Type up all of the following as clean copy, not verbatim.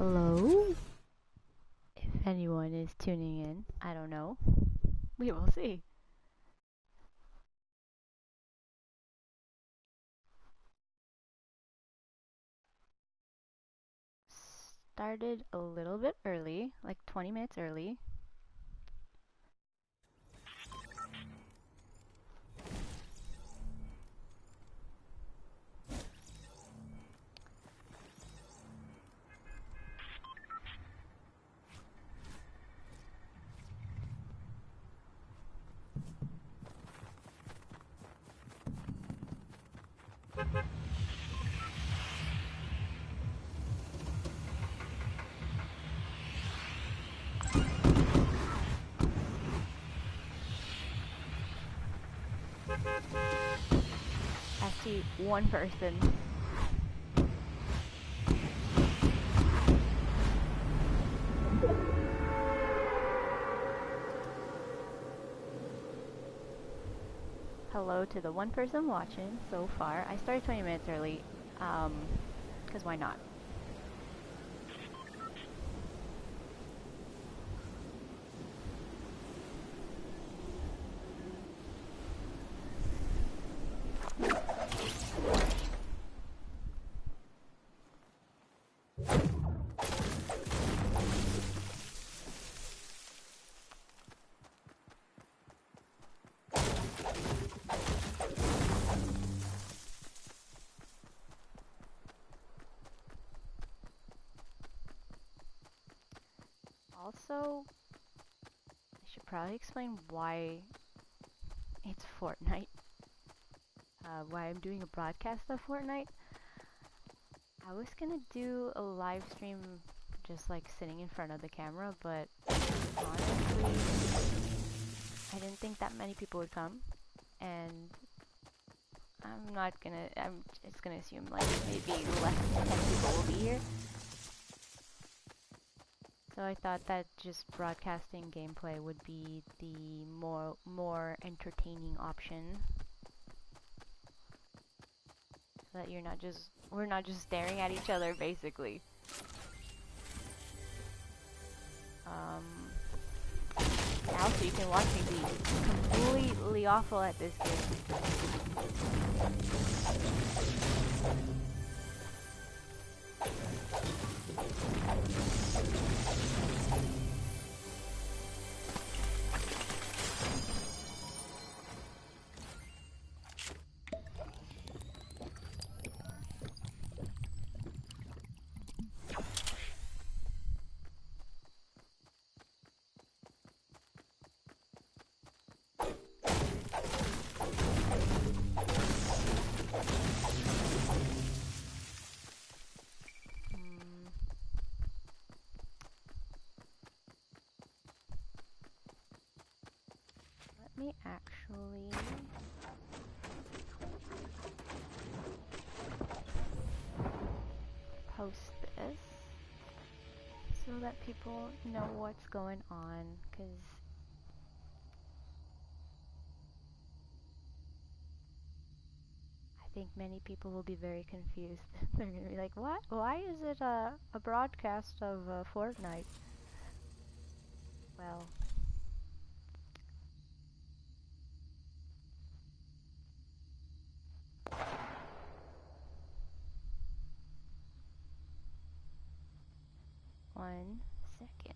Hello? If anyone is tuning in, I don't know. We will see. Started a little bit early, like 20 minutes early. I see one person. Hello to the one person watching so far. I started 20 minutes early, because why not? Also, I should probably explain why it's Fortnite. Why I'm doing a broadcast of Fortnite. I was gonna do a live stream just like sitting in front of the camera, but honestly, I didn't think that many people would come, and I'm just gonna assume like maybe less than 10 people will be here. So I thought that just broadcasting gameplay would be the more entertaining option. So that we're not just staring at each other basically. Now so you can watch me be completely awful at this game. Let me actually post this so that people know what's going on, because I think many people will be very confused. They're gonna be like, what? Why is it a broadcast of Fortnite? Well, one second.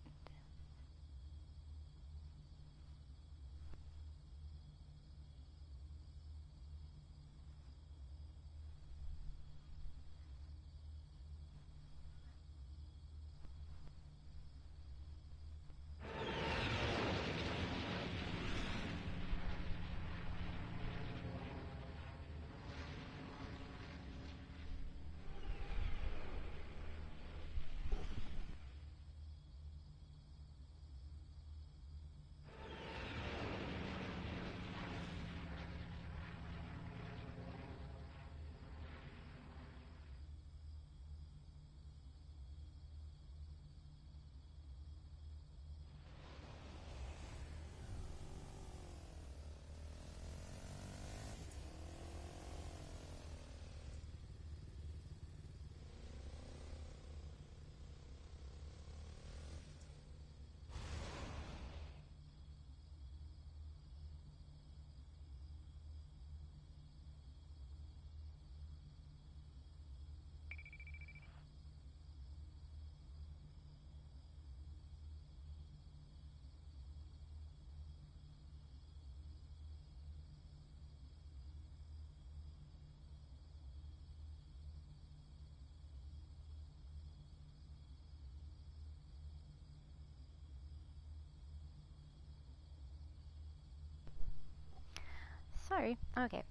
sorry. Okay.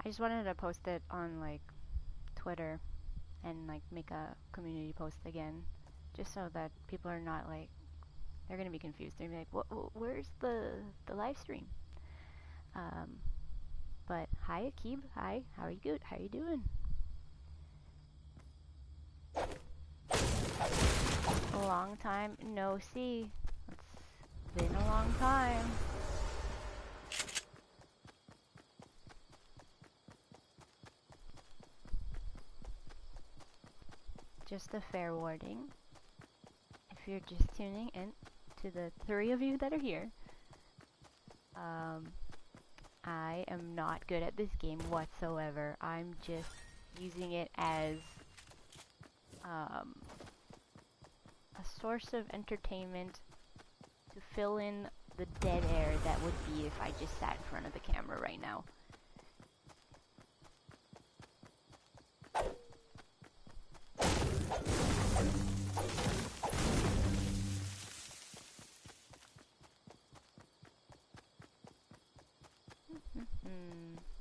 I just wanted to post it on like Twitter and like make a community post again, just so that people are not like, they're gonna be confused. They're gonna be like, where's the live stream? But hi Akib, hi, how are you good? How are you doing? A long time no see. It's been a long time. Just a fair warning, if you're just tuning in, to the 3 of you that are here, I am not good at this game whatsoever. I'm just using it as a source of entertainment to fill in the dead air that would be if I just sat in front of the camera right now.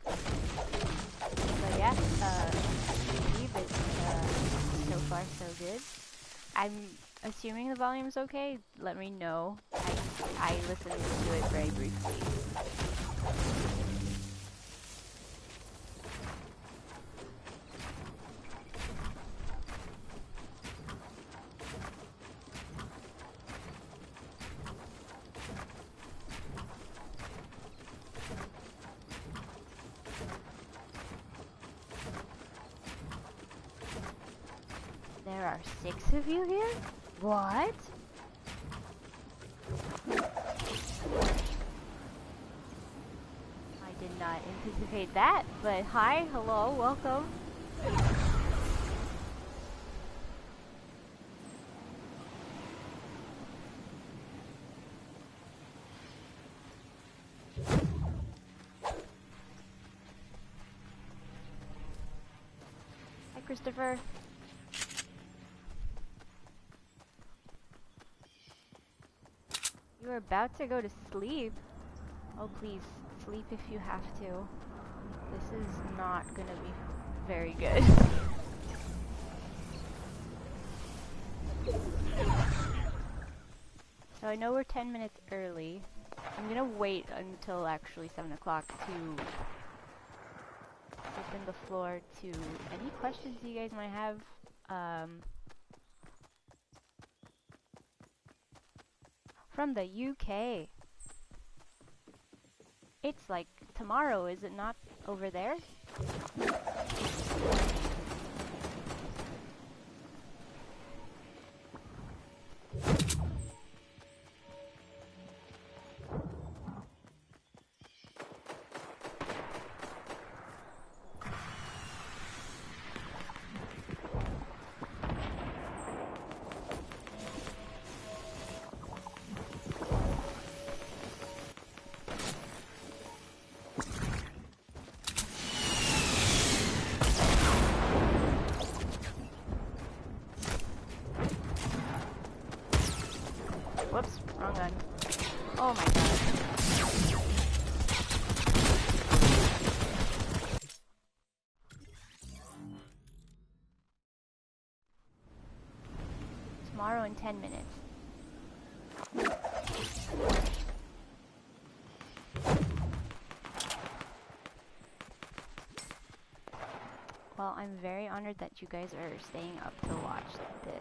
But yeah, Steve is so far so good. I'm assuming the volume's okay. Let me know. I listened to it very briefly. There are 6 of you here? What? I did not anticipate that, but hi, hello, welcome. Hi, Christopher. You were about to go to sleep. Oh, please, sleep if you have to. This is not gonna be very good. So I know we're 10 minutes early. I'm gonna wait until actually 7 o'clock to open the floor to any questions you guys might have. From the UK. It's like tomorrow, is it not, over there? Whoops, wrong gun. Oh my god. Tomorrow in 10 minutes. Well, I'm very honored that you guys are staying up to watch this.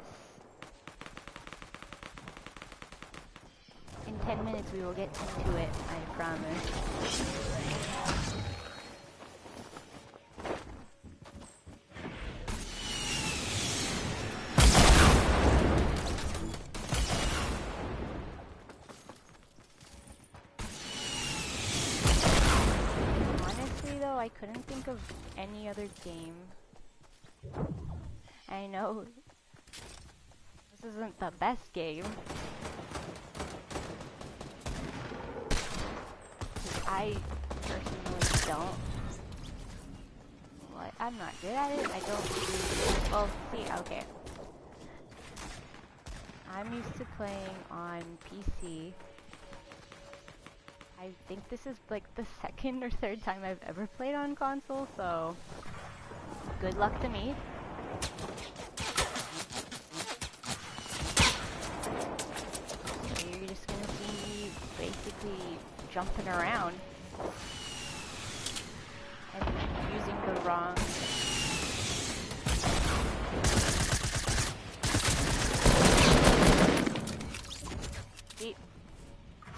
In 10 minutes we will get to it, I promise. Honestly though, I couldn't think of any other game. I know this isn't the best game. I personally don't. What? I'm not good at it. I don't. Well, see, okay. I'm used to playing on PC. I think this is like the second or third time I've ever played on console, so good luck to me. So you're just gonna see me basically jumping around and using the wrong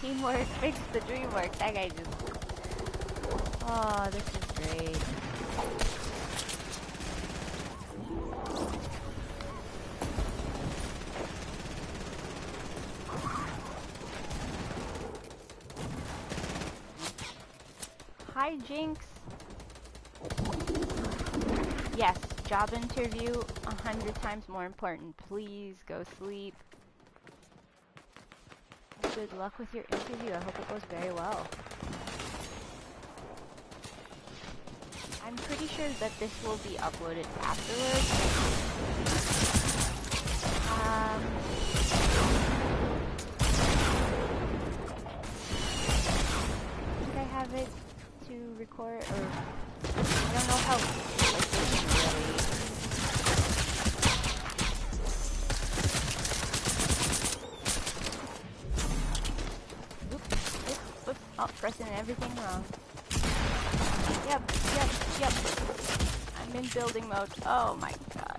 teamwork makes the dream work. That guy just... Oh, this is great. Hi, Jinx. Yes, job interview 100 times more important. Please go sleep. Good luck with your interview. I hope it goes very well. I'm pretty sure that this will be uploaded afterwards. Did I have it to record, or I don't know how like this really. Oops, oh, pressing everything wrong. Yep. I'm in building mode. Oh my god.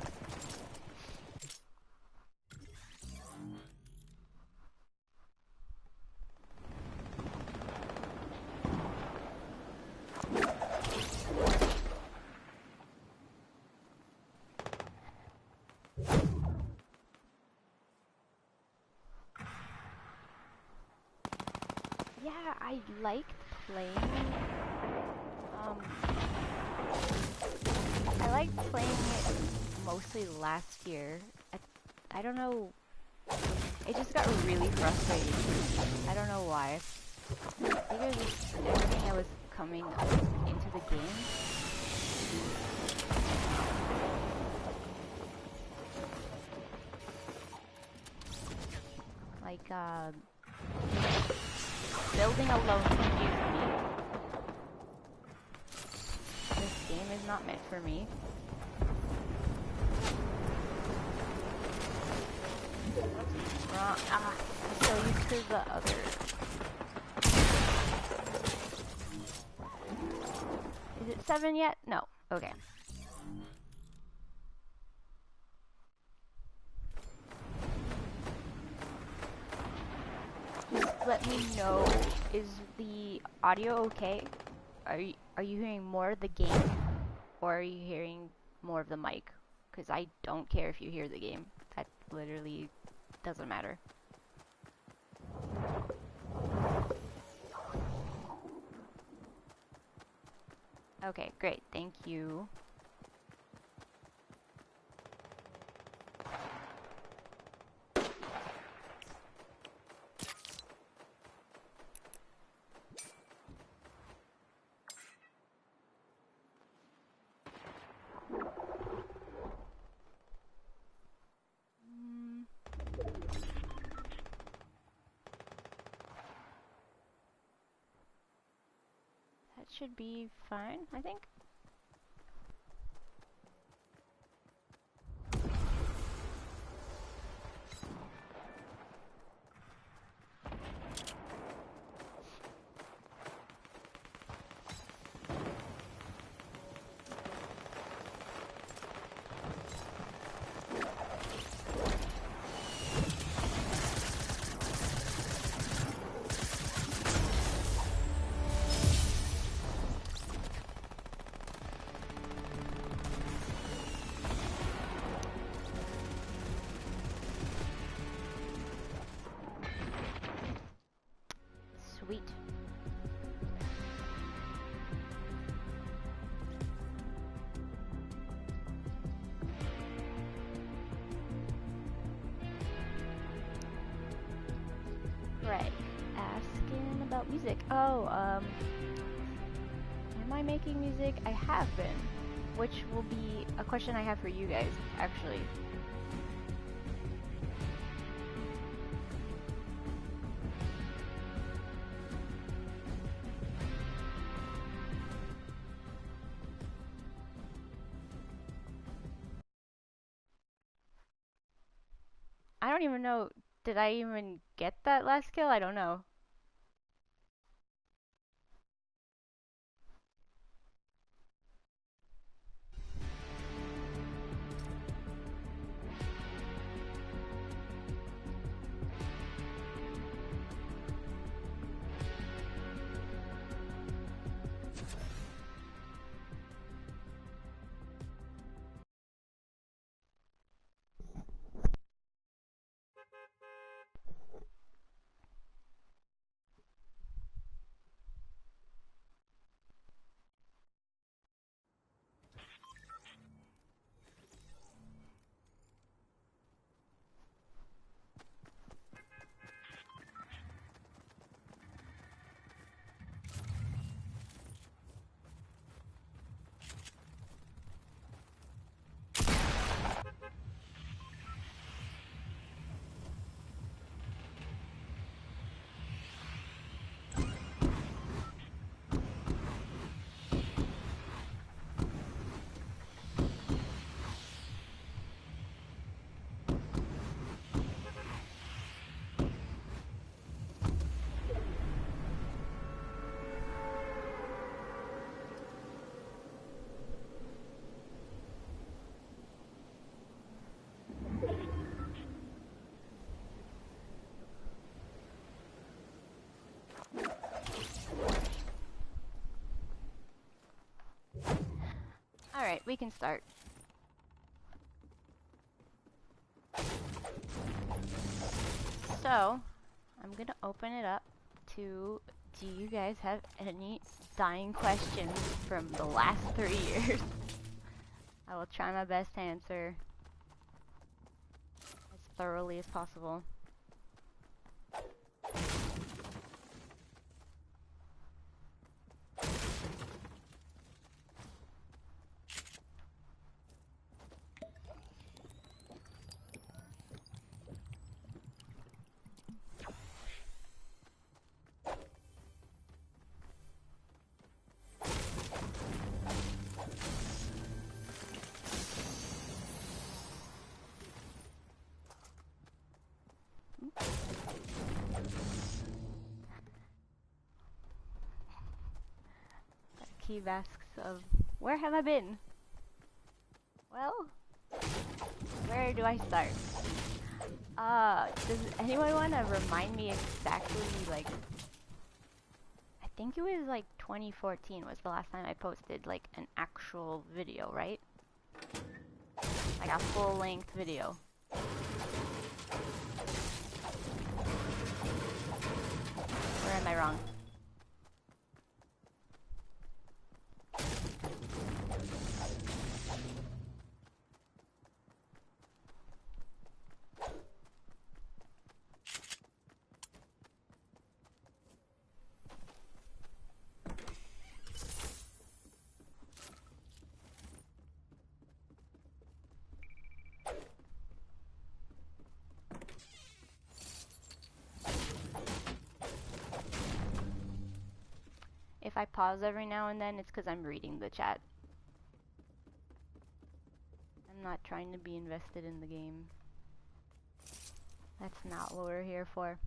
Yeah, I liked playing. I liked playing it mostly last year. I don't know. It just got really frustrating. I don't know why. I think it was just everything that was coming into the game. Like, building alone confused me. This game is not meant for me. Wrong. Ah, I'm so used to the other. Is it 7 yet? No. Okay. Just let me know. Is the audio okay? Are you hearing more of the game, or are you hearing more of the mic? Because I don't care if you hear the game. That literally doesn't matter. Okay, great. Thank you. That should be fine, I think. Sweet. Greg asking about music. Oh, am I making music? I have been, which will be a question I have for you guys, actually. I don't even know. Did I even get that last kill? I don't know. Alright, we can start. So, I'm gonna open it up to, do you guys have any dying questions from the last 3 years? I will try my best to answer as thoroughly as possible. Keeve asks of, where have I been? Well, where do I start? Does anyone want to remind me exactly, like, I think it was like 2014 was the last time I posted like an actual video, right? Like a full-length video. Or am I wrong? If I pause every now and then, it's because I'm reading the chat. I'm not trying to be invested in the game. That's not what we're here for.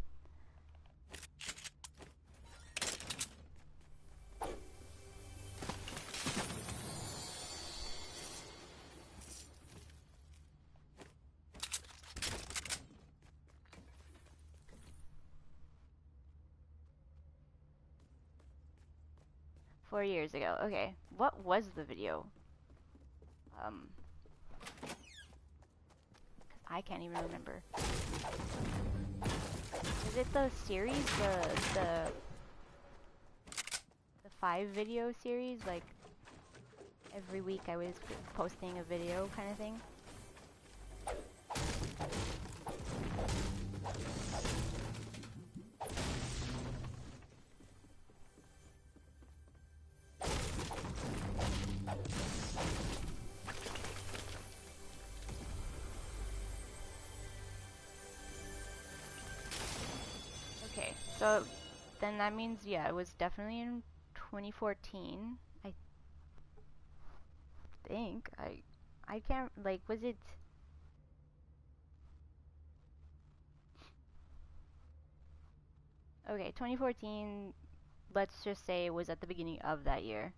Four years ago. Okay. What was the video? I can't even remember. Is it the series? The 5 video series? Like, every week I was posting a video kind of thing? Okay, so then that means, yeah, it was definitely in 2014. I think. I can't, like, was it... Okay, 2014, let's just say it was at the beginning of that year.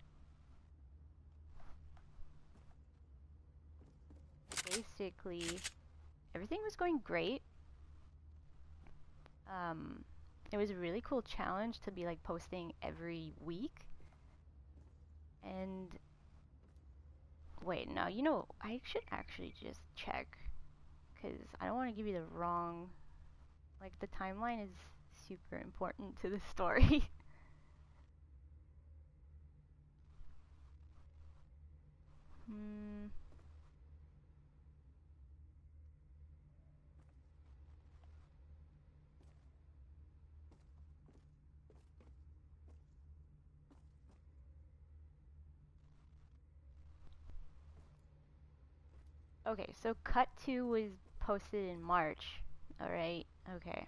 Basically, everything was going great. It was a really cool challenge to be like posting every week. And wait, no, you know, I should actually just check because I don't want to give you the wrong, like the timeline is super important to the story. Hmm. Okay, so cut 2 was posted in March. Alright, okay.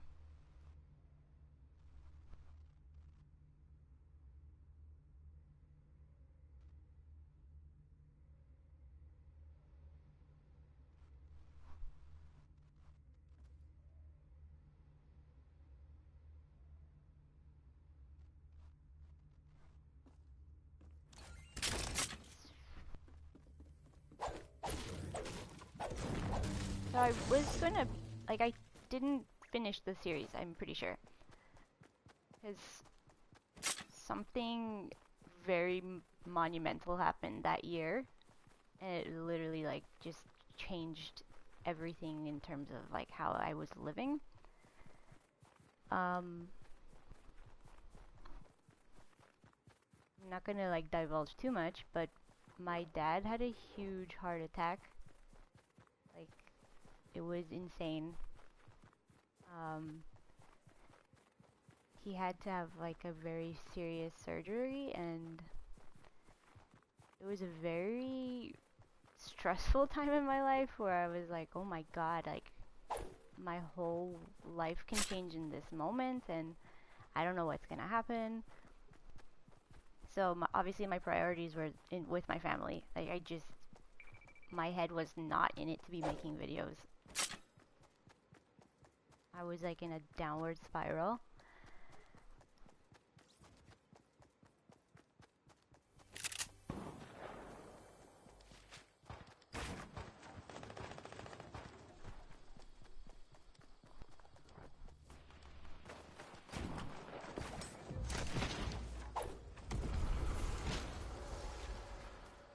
So I was gonna, like, I didn't finish the series, I'm pretty sure. Because something very monumental happened that year. And it literally, like, just changed everything in terms of, like, how I was living. I'm not gonna, like, divulge too much, but my dad had a huge heart attack. Like, it was insane. He had to have like a very serious surgery, and it was a very stressful time in my life where I was like, oh my god, like my whole life can change in this moment and I don't know what's gonna happen. So obviously my priorities were with my family. Like my head was not in it to be making videos. I was like in a downward spiral.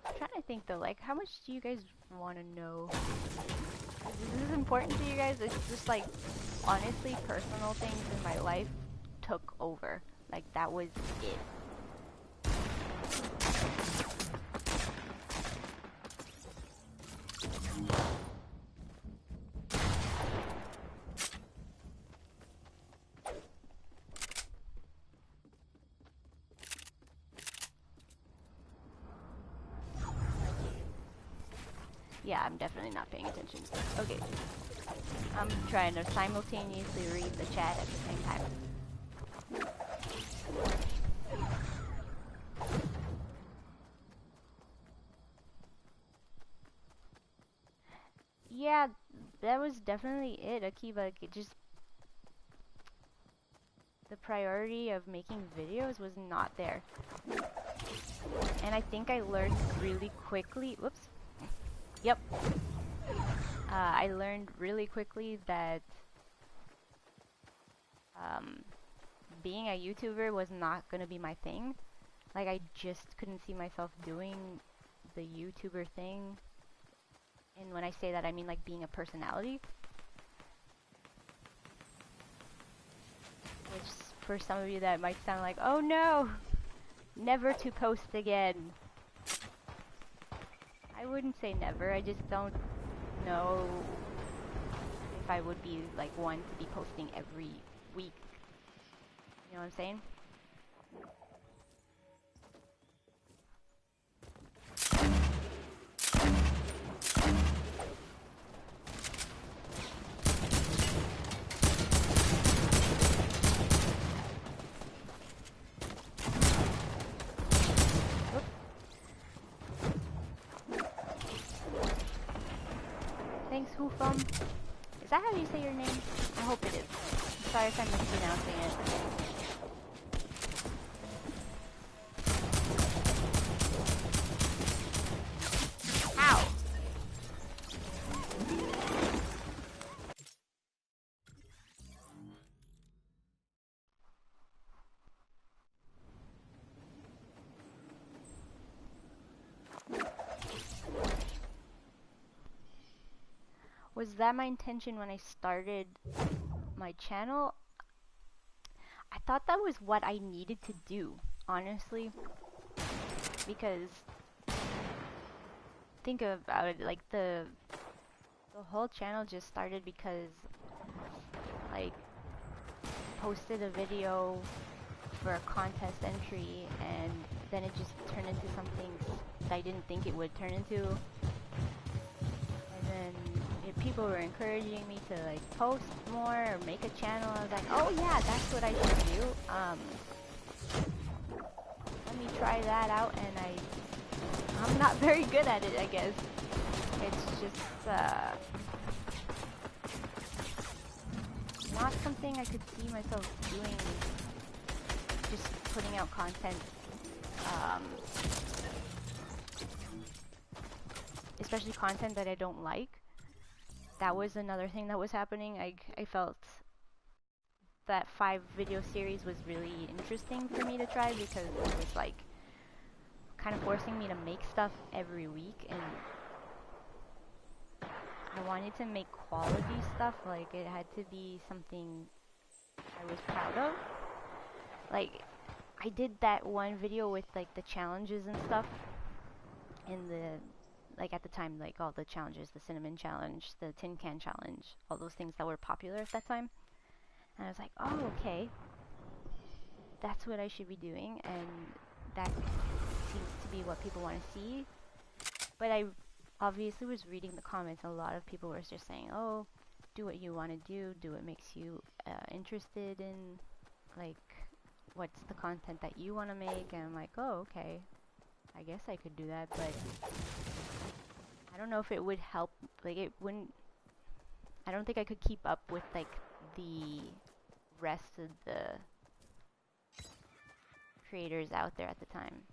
I'm trying to think though, like how much do you guys want to know? This is important to you guys. It's just like honestly personal things in my life took over. Like that was it. Yeah, I'm definitely not paying attention. Okay. I'm trying to simultaneously read the chat at the same time. Yeah, that was definitely it, Akiba. It just the priority of making videos was not there. And I think I learned really quickly. Whoops. Yep. I learned really quickly that being a YouTuber was not gonna be my thing. Like I just couldn't see myself doing the YouTuber thing. And when I say that, I mean like being a personality. Which for some of you that might sound like, oh no, never to post again. I wouldn't say never, I just don't know if I would be like one to be posting every week. You know what I'm saying? Thanks, Hoofum. Is that how you say your name? I hope it is. I'm sorry if I'm mispronouncing it. Was that my intention when I started my channel? I thought that was what I needed to do, honestly. Because think about it, like the whole channel just started because like posted a video for a contest entry, and then it just turned into something that I didn't think it would turn into. And then people were encouraging me to like post more or make a channel. I was like, oh yeah, that's what I should do. Let me try that out, and I'm not very good at it, I guess. It's just not something I could see myself doing, just putting out content, especially content that I don't like. That was another thing that was happening. I felt that 5-video series was really interesting for me to try, because it was like kind of forcing me to make stuff every week, and I wanted to make quality stuff. Like, it had to be something I was proud of. Like, I did that one video with like the challenges and stuff, and like at the time, like all the challenges, the cinnamon challenge, the tin can challenge, all those things that were popular at that time. And I was like, oh, okay, that's what I should be doing, and that seems to be what people want to see. But I obviously was reading the comments, and a lot of people were just saying, oh, do what you want to do what makes you interested in, like, what's the content that you want to make. And I'm like, oh, okay, I guess I could do that, but I don't know if it would help. Like, it wouldn't, I don't think I could keep up with like the rest of the creators out there at the time.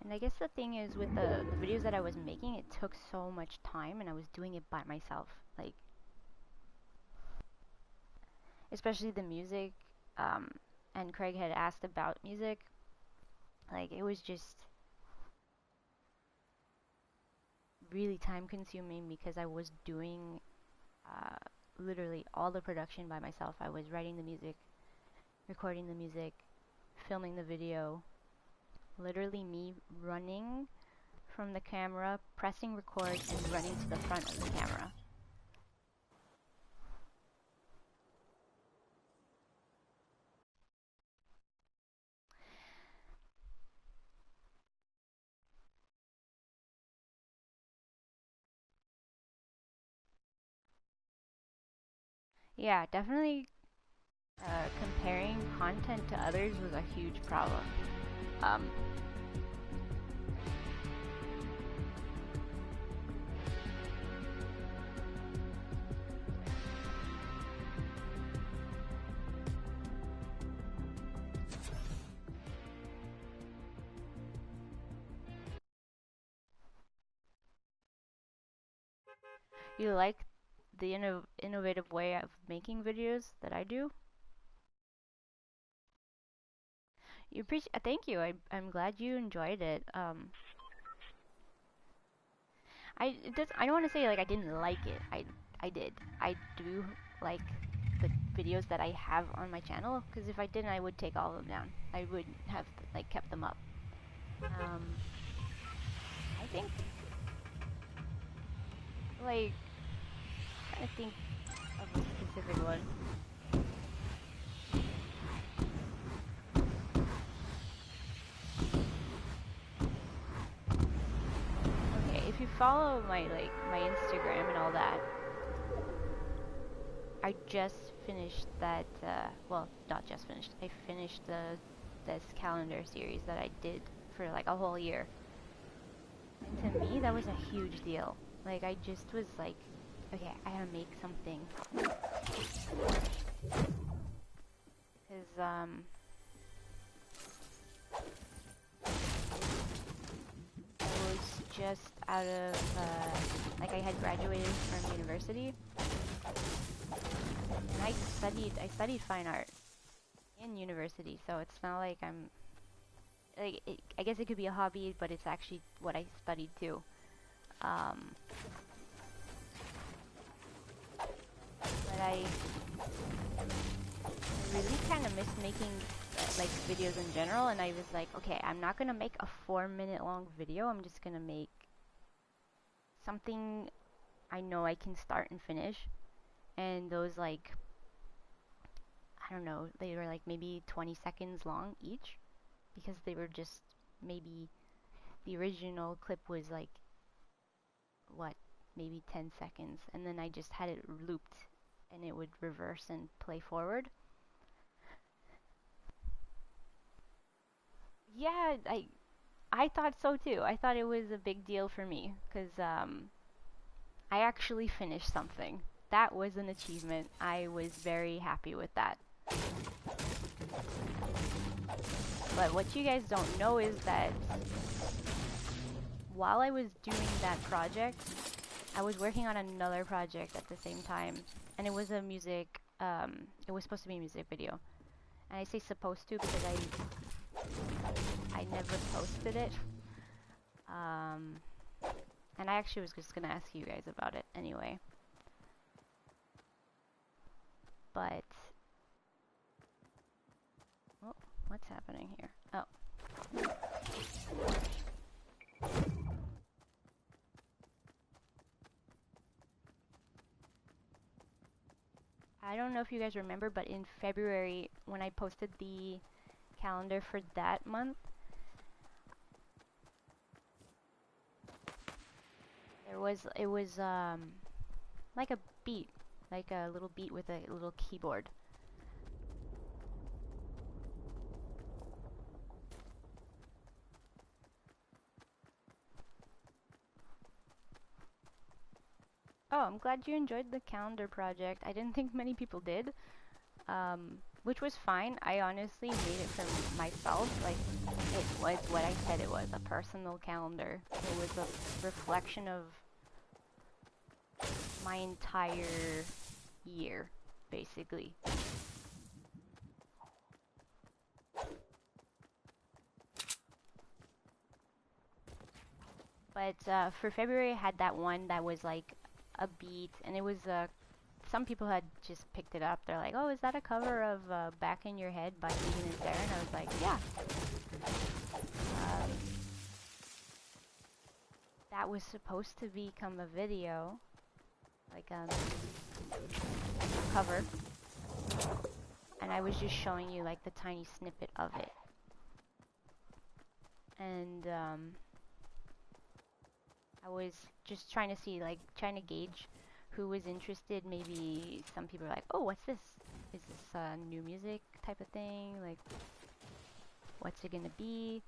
And I guess the thing is, with the videos that I was making, it took so much time, and I was doing it by myself. Like, especially the music, and Craig had asked about music. Like, it was just really time consuming, because I was doing literally all the production by myself. I was writing the music, recording the music, filming the video. Literally me running from the camera, pressing record, and running to the front of the camera. Yeah, definitely comparing content to others was a huge problem. You like the innovative way of making videos that I do? Thank you. I'm glad you enjoyed it. I don't want to say like I didn't like it. I did. I do like the videos that I have on my channel, because if I didn't, I would take all of them down. I wouldn't have like kept them up. I think, like, trying to think of a specific one. follow my my Instagram and all that, I just finished that. Well, not just finished. I finished this calendar series that I did for like a whole year. And to me, that was a huge deal. Like, I just was like, okay, I gotta make something. Because, I was just out of, like, I had graduated from university. And I studied fine art in university, so it's not like I'm, like, I guess it could be a hobby, but it's actually what I studied too. But I really kind of miss making like videos in general, and I was like, okay, I'm not gonna make a 4-minute long video. I'm just gonna make something I know I can start and finish. And those, like, I don't know, they were like maybe 20 seconds long each, because they were just, maybe the original clip was like, what, maybe 10 seconds, and then I just had it looped and it would reverse and play forward. Yeah, I thought so too. I thought it was a big deal for me, because I actually finished something. That was an achievement. I was very happy with that. But what you guys don't know is that while I was doing that project, I was working on another project at the same time, and it was a music, it was supposed to be a music video. And I say supposed to because I never posted it. And I actually was just gonna ask you guys about it anyway. But, oh, what's happening here? Oh. I don't know if you guys remember, but in February, when I posted the calendar for that month, it was like a beat, like a little beat with a little keyboard. Oh, I'm glad you enjoyed the calendar project. I didn't think many people did, which was fine. I honestly made it for myself. Like, it was what I said it was, a personal calendar. It was a reflection of my entire year, basically. But for February, I had that one that was like a beat, and it was some people had just picked it up. They're like, oh, is that a cover of Back in Your Head by Steven and Sarah? And I was like, yeah. That was supposed to become a video, like a cover, and I was just showing you like the tiny snippet of it. And I was just trying to see, like, trying to gauge who was interested. Maybe some people are like, oh, what's this? Is this new music type of thing? Like, what's it gonna be?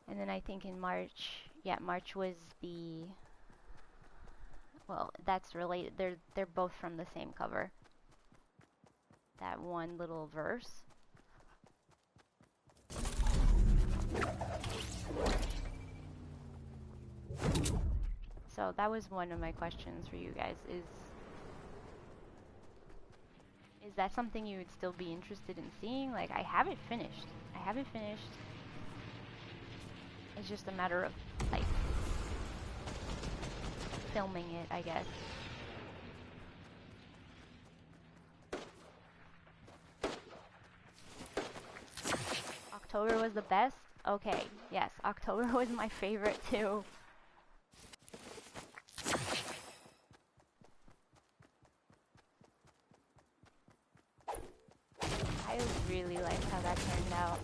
And then I think in March, yeah, March was the, well, that's related. They're both from the same cover. That one little verse. So that was one of my questions for you guys, is that something you would still be interested in seeing? Like, I have it finished. It's just a matter of, like, filming it, I guess. October was the best? Okay, yes, October was my favorite too. I really liked how that turned out.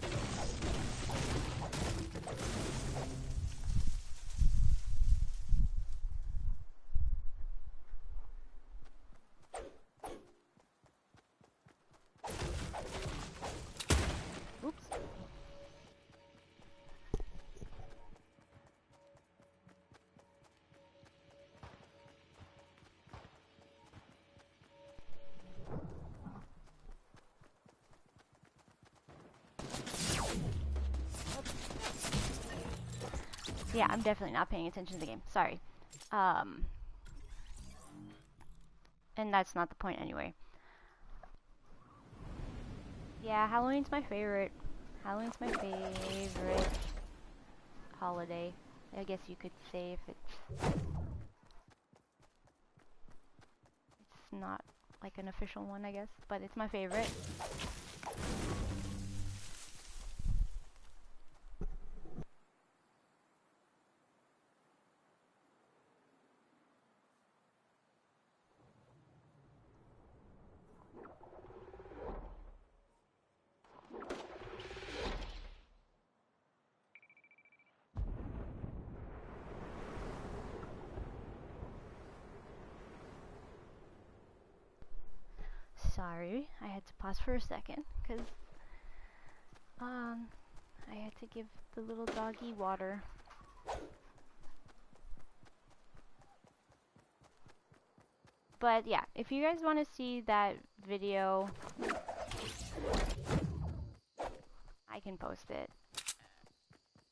Yeah, I'm definitely not paying attention to the game. Sorry. And that's not the point anyway. Yeah, Halloween's my favorite. Halloween's my favorite holiday. I guess you could say if it's not like an official one, I guess, but it's my favorite. Sorry, I had to pause for a second, because, I had to give the little doggy water. But yeah, if you guys want to see that video, I can post it.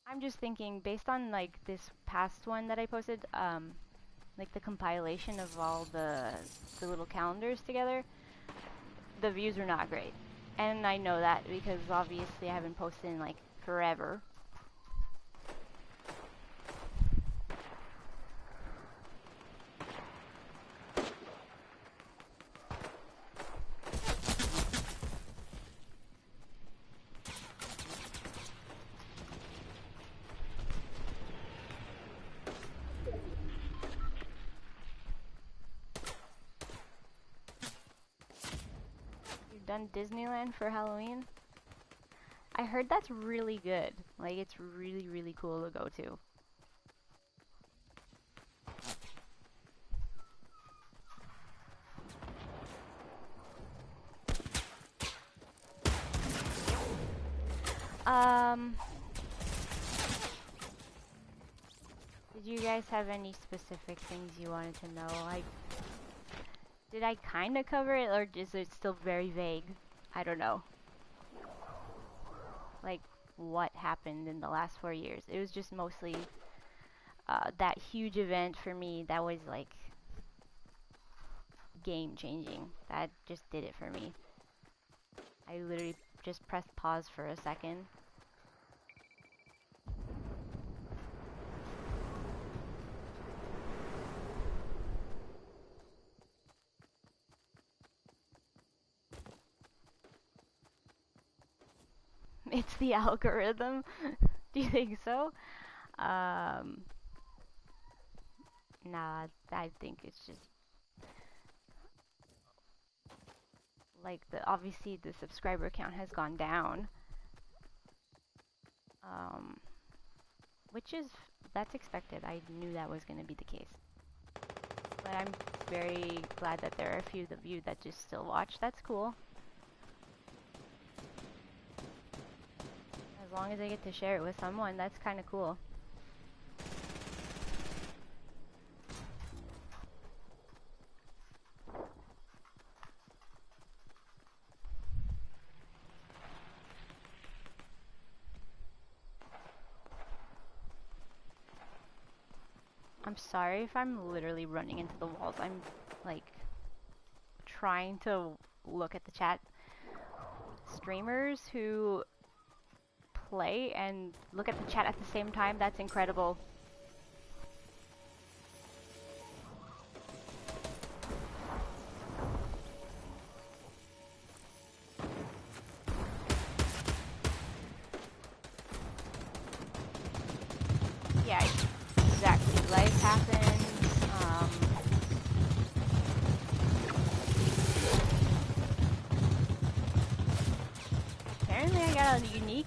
I'm just thinking, based on, like, this past one that I posted, like, the compilation of all the little calendars together, the views are not great. And I know that because obviously I haven't posted in like forever. You've done Disneyland for Halloween? I heard that's really good. Like, it's really, really cool to go to. Did you guys have any specific things you wanted to know? Like, did I kind of cover it, or is it still very vague? I don't know. Like, what happened in the last 4 years? It was just mostly that huge event for me that was like game changing. That just did it for me. I literally just pressed pause for a second. It's the algorithm. Do you think so? Nah, I think it's just like obviously the subscriber count has gone down. Which is, that's expected. I knew that was going to be the case. But I'm very glad that there are a few of you that just still watch. That's cool. As long as I get to share it with someone, that's kind of cool. I'm sorry if I'm literally running into the walls. I'm like trying to look at the chat. Streamers who play and look at the chat at the same time, that's incredible. Yeah, exactly. Life happens. Apparently I got a unique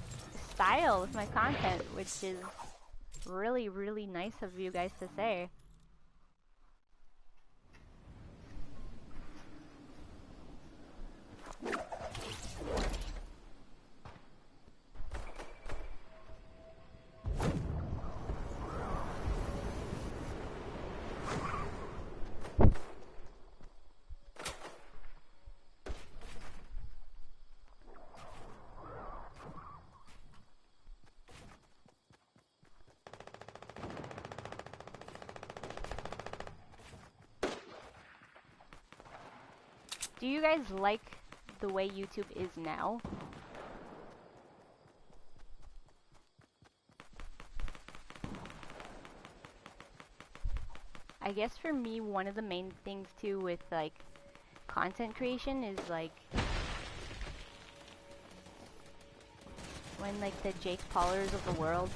style with my content, which is really, really nice of you guys to say. Do you guys like the way YouTube is now? I guess for me, one of the main things too with like content creation is like when like the Jake Paulers of the world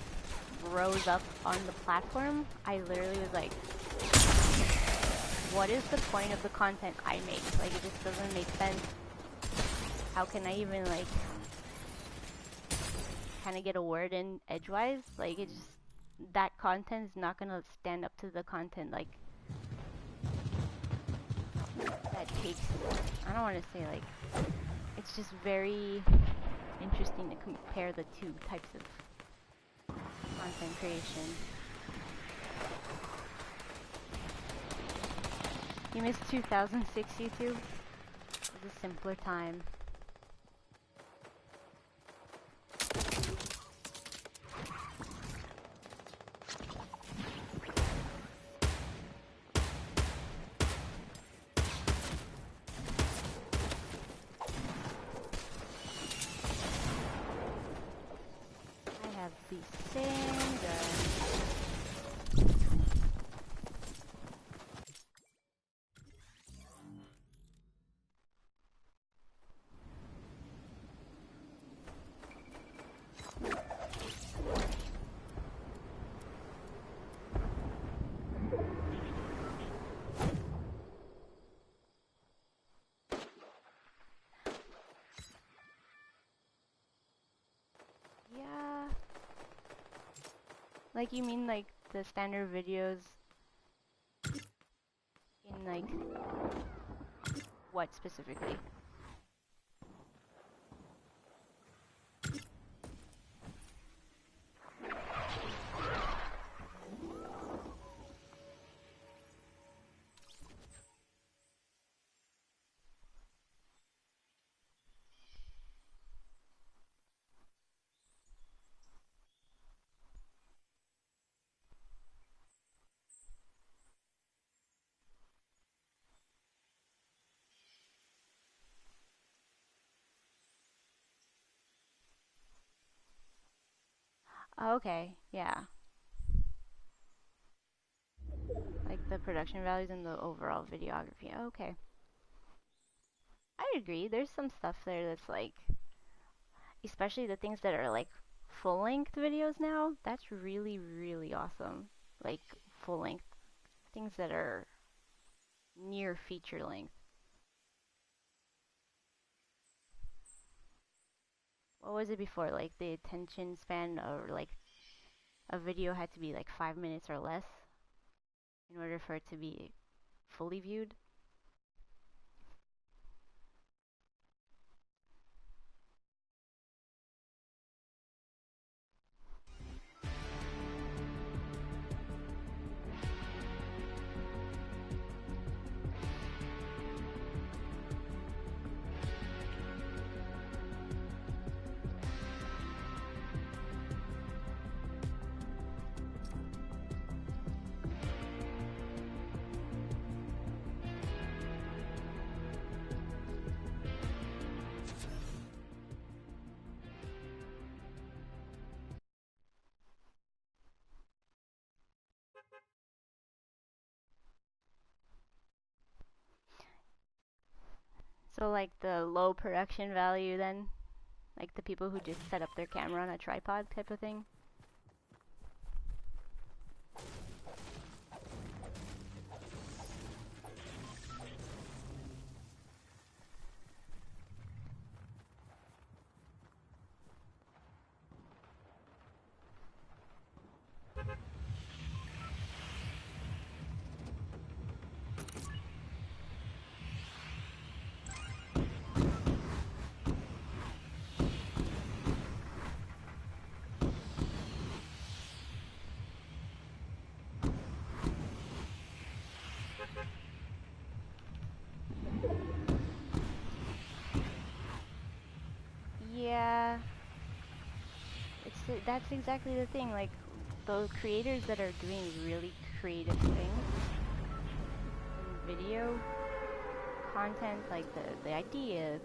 rose up on the platform, I literally was like, what is the point of the content I make? Like, it just doesn't make sense. How can I even like kind of get a word in edgewise? Like, it just, that content is not gonna stand up to the content like that takes, I don't want to say like, it's just very interesting to compare the two types of content creation. You missed 2006 YouTube? It was a simpler time. I have the same gun. Yeah. Like, you mean like the standard videos in like what specifically? Oh, okay, yeah. Like the production values and the overall videography. Okay. I agree. There's some stuff there that's like, especially the things that are like full-length videos now, that's really, really awesome. Like full-length things that are near feature length. What was it before? Like the attention span or like a video had to be like 5 minutes or less in order for it to be fully viewed. So like the low production value then? Like the people who just set up their camera on a tripod type of thing? Yeah, that's exactly the thing. Like those creators that are doing really creative things in video content, like the idea,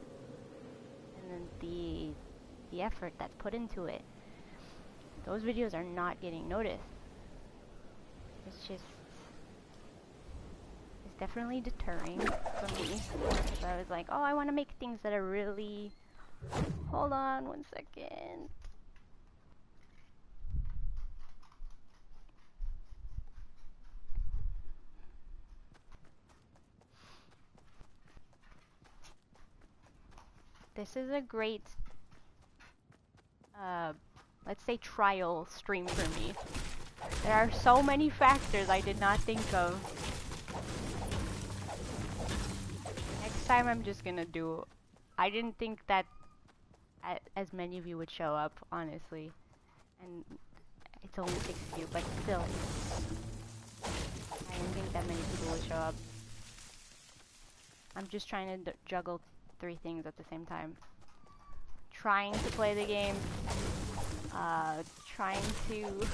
and then the effort that's put into it, those videos are not getting noticed. It's definitely deterring for me. Because I was like, oh, I want to make things that are really... Hold on 1 second. This is a great, let's say, trial stream for me. There are so many factors I did not think of. Next time I'm just gonna do... I didn't think that as many of you would show up, honestly. And it's only 6 of you, but still. I didn't think that many people would show up. I'm just trying to juggle 3 things at the same time. Trying to play the game, trying to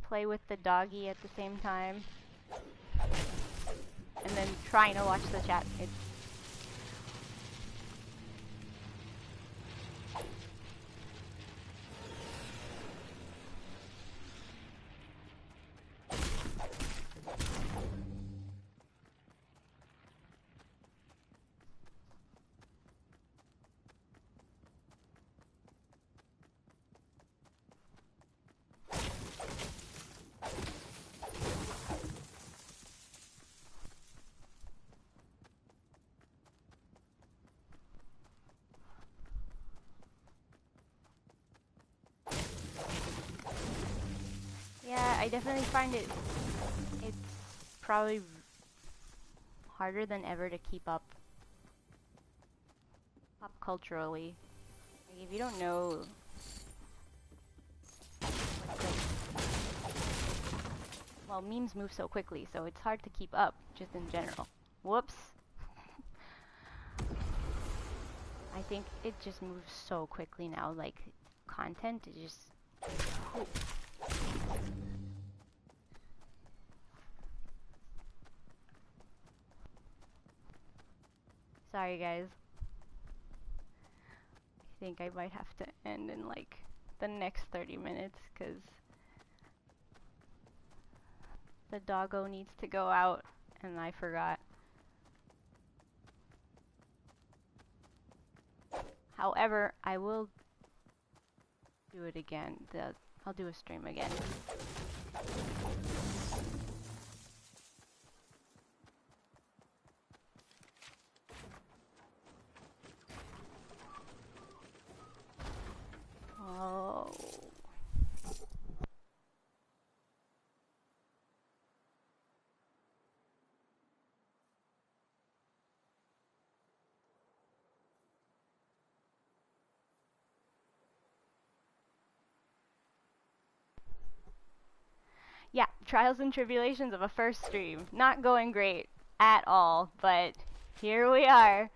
play with the doggy at the same time, and then trying to watch the chat. It's yeah, I definitely find it's probably harder than ever to keep up pop culturally. Like, if you don't know well, memes move so quickly, so it's hard to keep up just in general. Whoops. I think it just moves so quickly now, like content is just... Ooh. Sorry guys. I think I might have to end in like the next 30 minutes because the doggo needs to go out and I forgot. However, I will do it again. I'll do a stream again. Oh. Yeah, trials and tribulations of a first stream. Not going great at all, but here we are.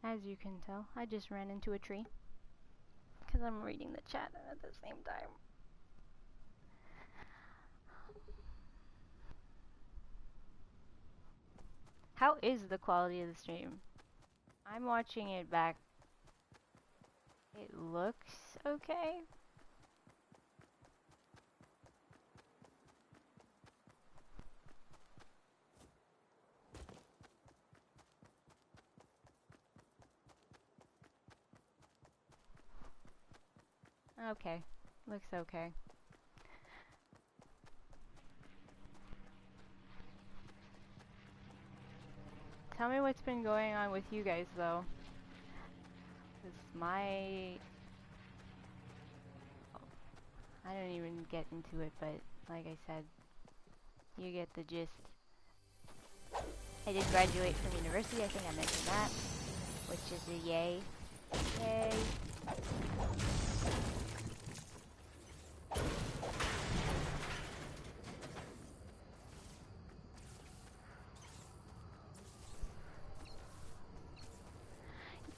As you can tell, I just ran into a tree because I'm reading the chat at the same time. How is the quality of the stream? I'm watching it back. It looks okay. Okay, looks okay. tell me what's been going on with you guys, though. 'Cause my... I don't even get into it, but like I said, you get the gist. I did graduate from university, I think I mentioned that, which is a yay. Yay!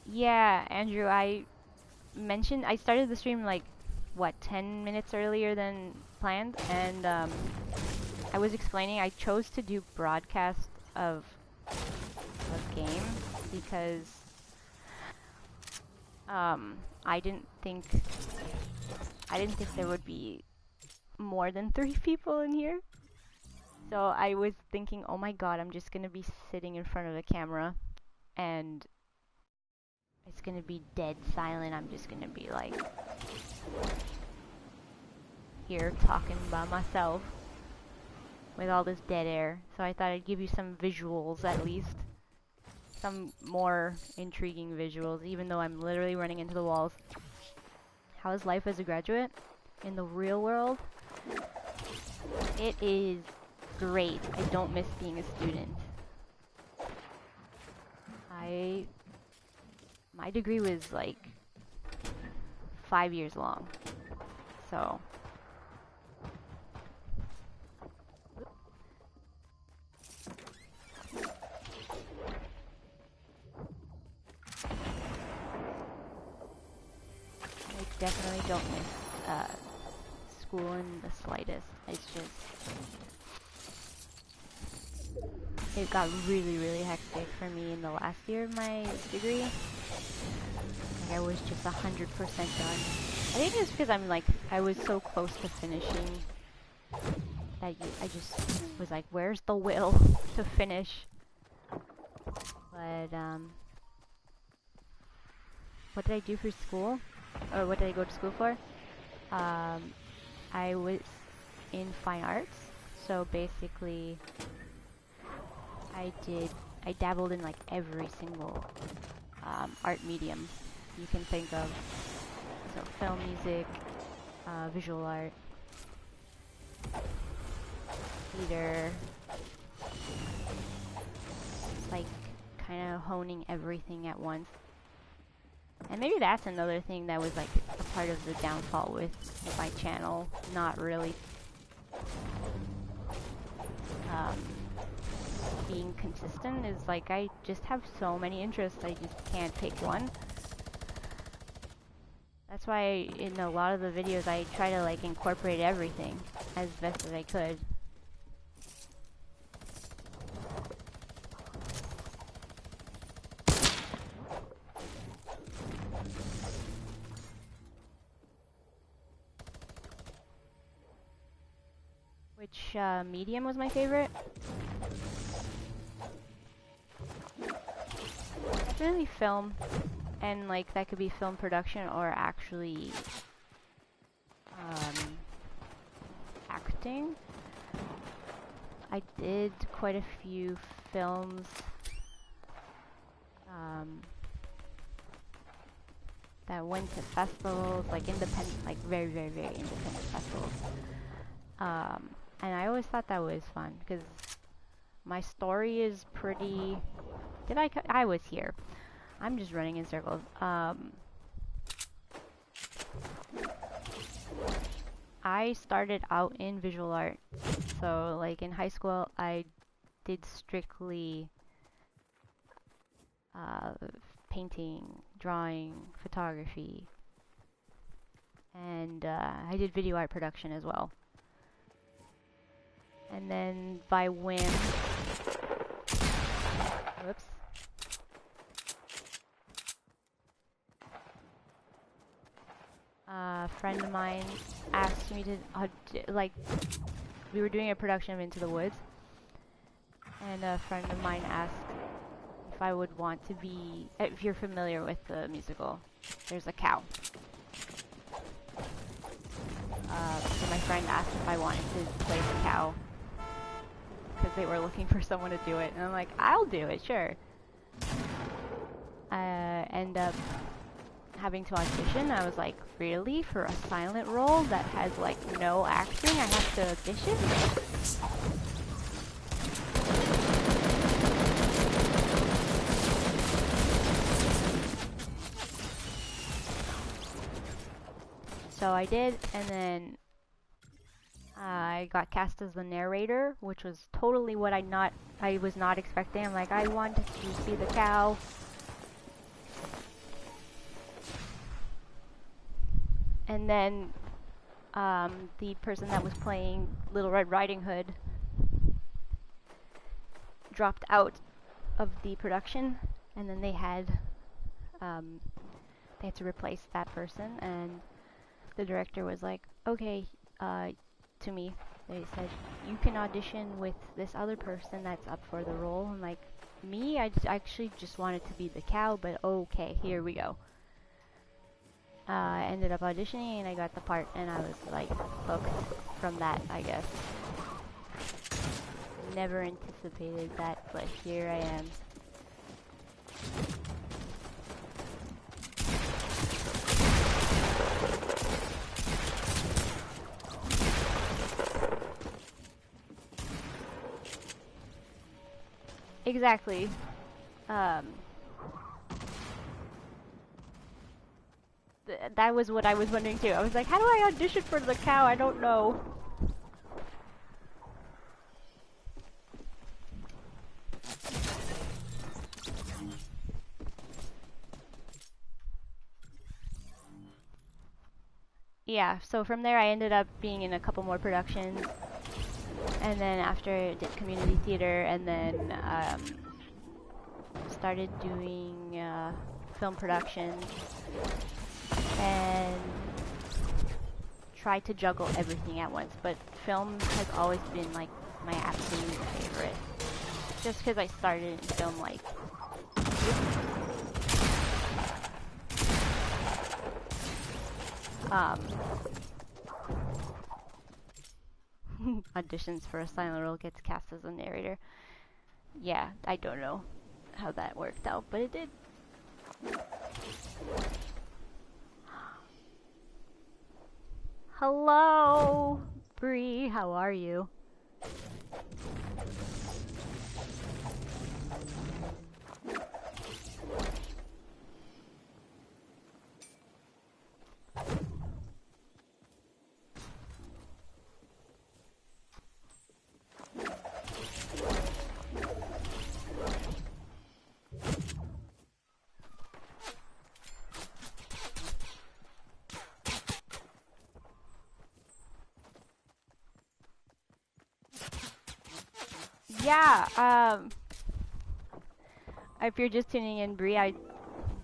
Yeah, Andrew, I started the stream like, what, 10 minutes earlier than planned, and I was explaining I chose to do broadcast of a game because I didn't think there would be more than 3 people in here. So I was thinking, oh my god, I'm just gonna be sitting in front of the camera and it's gonna be dead silent. I'm just gonna be like here talking by myself with all this dead air. So I thought I'd give you some visuals at least. Some more intriguing visuals, even though I'm literally running into the walls. How is life as a graduate in the real world? It is great. I don't miss being a student. My degree was like 5 years long, so I definitely don't miss school in the slightest. It's just, it got really, really hectic for me in the last year of my degree. Like I was just 100% done. I think it's because I was so close to finishing that I just was like, where's the will to finish? But, what did I do for school? Or what did I go to school for? I was in fine arts, so basically I dabbled in like every single art medium you can think of. So film, music, visual art, theater, like kind of honing everything at once. And maybe that's another thing that was like a part of the downfall with my channel not really being consistent, is like I just have so many interests, I just can't pick one. That's why in a lot of the videos I try to like incorporate everything as best as I could. Which medium was my favorite? Definitely film, and like that could be film production or actually acting. I did quite a few films that went to festivals, like independent, like very, very, very independent festivals. And I always thought that was fun because my story is pretty. I was here. I'm just running in circles. I started out in visual art. So, like in high school, I did strictly painting, drawing, photography, and I did video art production as well. And then by whim, whoops. A friend of mine asked me to, like, we were doing a production of Into the Woods, and a friend of mine asked if I would want to be, if you're familiar with the musical, there's a cow. So my friend asked if I wanted to play the cow, because they were looking for someone to do it, and I'm like, I'll do it, sure. end up having to audition. I was like, really? For a silent role that has like no acting, I have to audition? So I did, and then I got cast as the narrator, which was totally what I was not expecting. I'm like, I wanted to be the cow. And then the person that was playing Little Red Riding Hood dropped out of the production, and then they had to replace that person, and the director was like, okay, to me, they said, you can audition with this other person that's up for the role. I'm like, me? I actually just wanted to be the cow, but okay, here we go. I ended up auditioning and I got the part, and I was like hooked from that, I guess. Never anticipated that, but here I am. Exactly. That was what I was wondering too. I was like, how do I audition for the cow? I don't know. Yeah, so from there I ended up being in a couple more productions. And then after I did community theater, and then started doing film production. And tried to juggle everything at once, but film has always been like my absolute favorite. Just because I started in film like auditions for a silent role, gets cast as a narrator. Yeah, I don't know how that worked out, but it did. Hello, Bree, how are you? Yeah, if you're just tuning in, Bree, I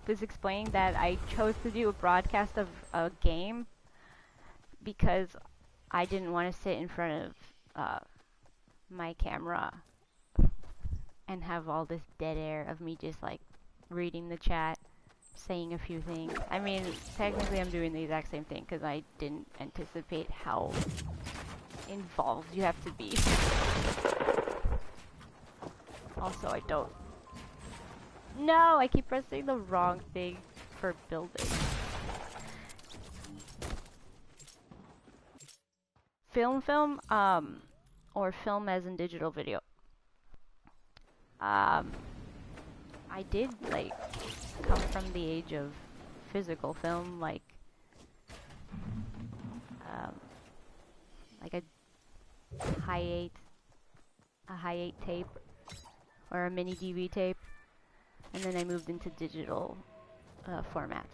was explaining that I chose to do a broadcast of a game because I didn't want to sit in front of my camera and have all this dead air of me just like reading the chat, saying a few things. I mean, technically I'm doing the exact same thing because I didn't anticipate how involved you have to be. Also, I don't... No, I keep pressing the wrong thing for building. Film, or film as in digital video. I did, like, come from the age of physical film, like a high 8 tape, or a mini DV tape, and then I moved into digital formats.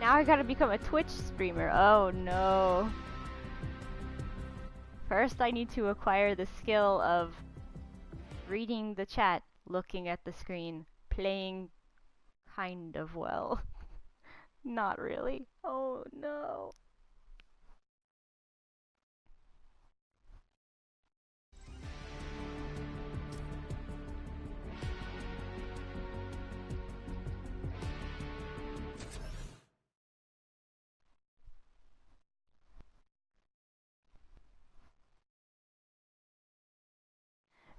Now I gotta become a Twitch streamer. Oh no. First I need to acquire the skill of reading the chat, looking at the screen, playing kind of well. Not really. Oh no.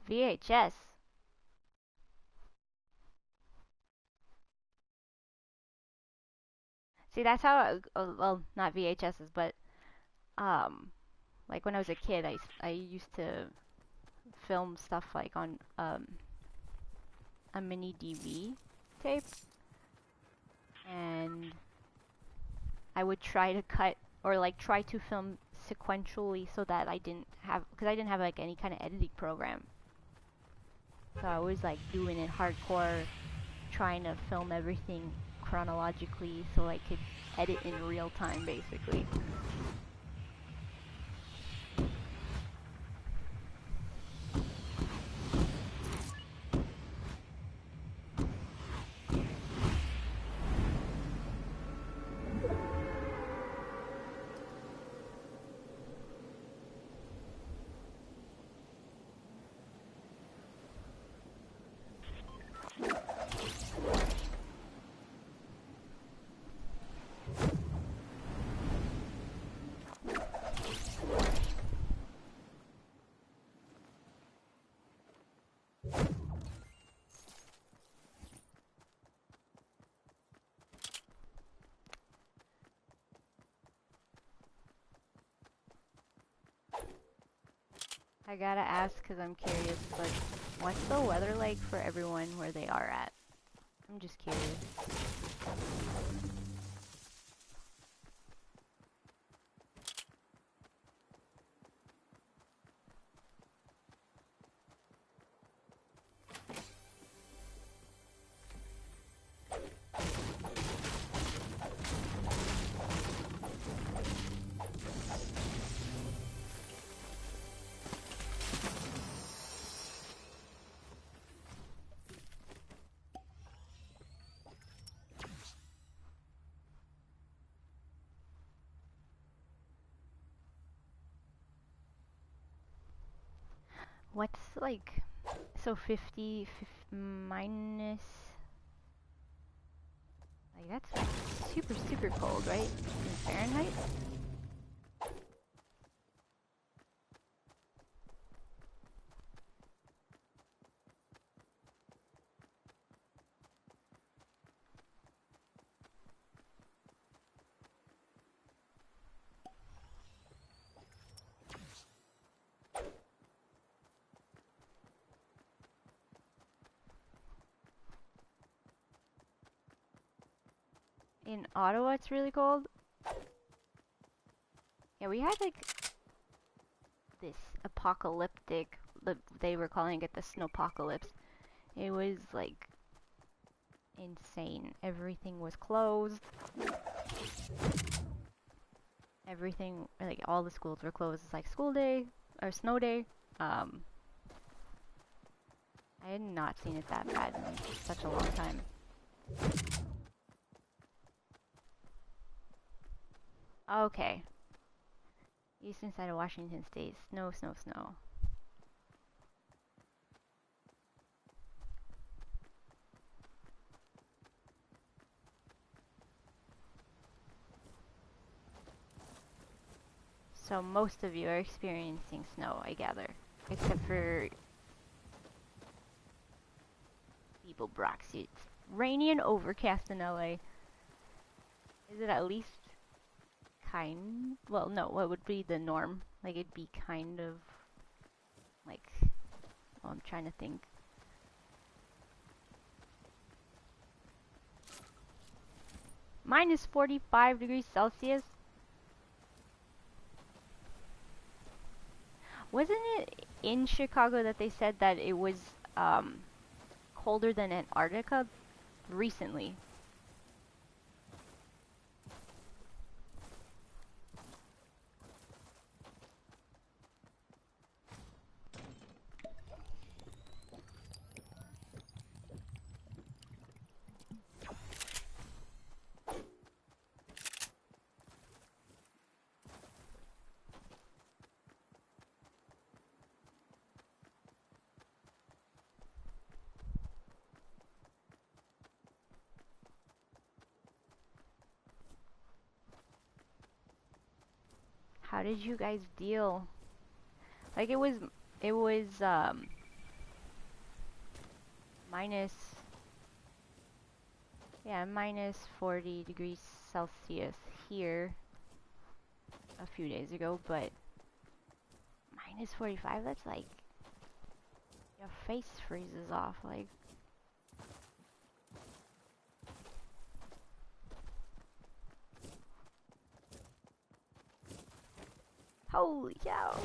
VHS. See, that's how, well, not VHSs, but, like when I was a kid, I used to film stuff like on, a mini DV tape, and I would try to cut, or like try to film sequentially so that I didn't have, because I didn't have like any kind of editing program. So I was like doing it hardcore, trying to film everything chronologically so I could edit in real time, basically. I gotta ask because I'm curious, but what's the weather like for everyone where they are at? I'm just curious. What's like, so 50 minus, like that's super, super cold, right? In Fahrenheit? In Ottawa, it's really cold. Yeah, we had like this apocalyptic, they were calling it the snowpocalypse. It was like insane. Everything was closed. Everything, like all the schools were closed. It's like school day or snow day. I had not seen it that bad in such a long time. Okay. Eastern side of Washington State. Snow, snow, snow. So most of you are experiencing snow, I gather. Except for people Brox. It's rainy and overcast in LA. Is it at least kind? Well, no, what would be the norm? Like it'd be kind of like, well, I'm trying to think. Minus 45 degrees Celsius? Wasn't it in Chicago that they said that it was colder than Antarctica recently? How did you guys deal? Like, it was minus, yeah, minus 40 degrees Celsius here a few days ago, but minus 45, that's like, your face freezes off, like. Holy cow.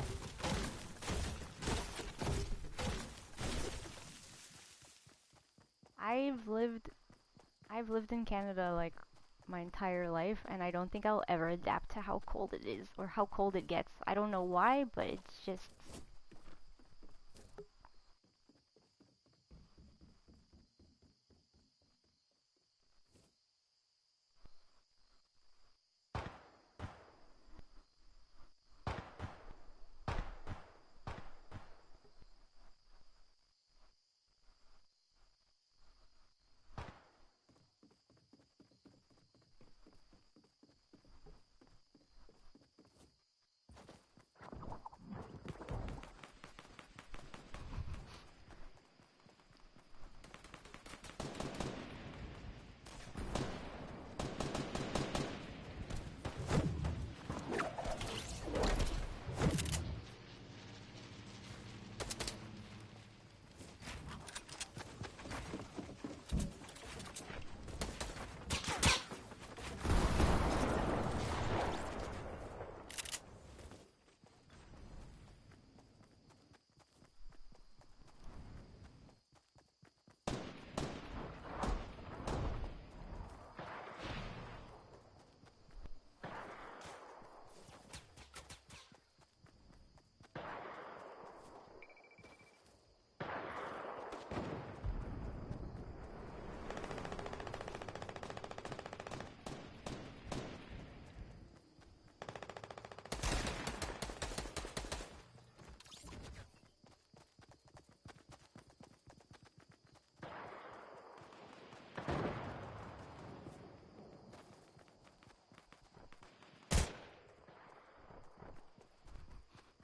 I've lived in Canada like my entire life, and I don't think I'll ever adapt to how cold it is or how cold it gets. I don't know why, but it's just.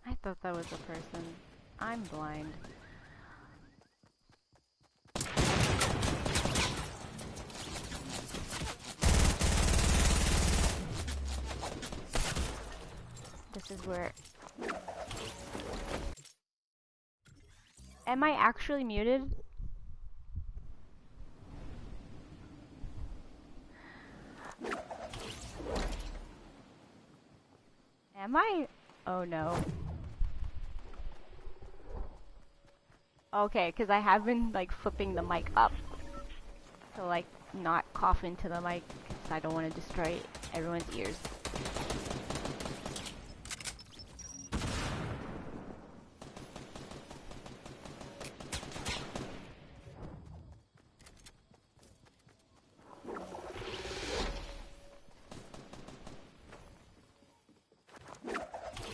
I thought that was a person. I'm blind. This is where... Am I actually muted? Am I? Oh no. Okay, because I have been like flipping the mic up to like not cough into the mic because I don't want to destroy everyone's ears.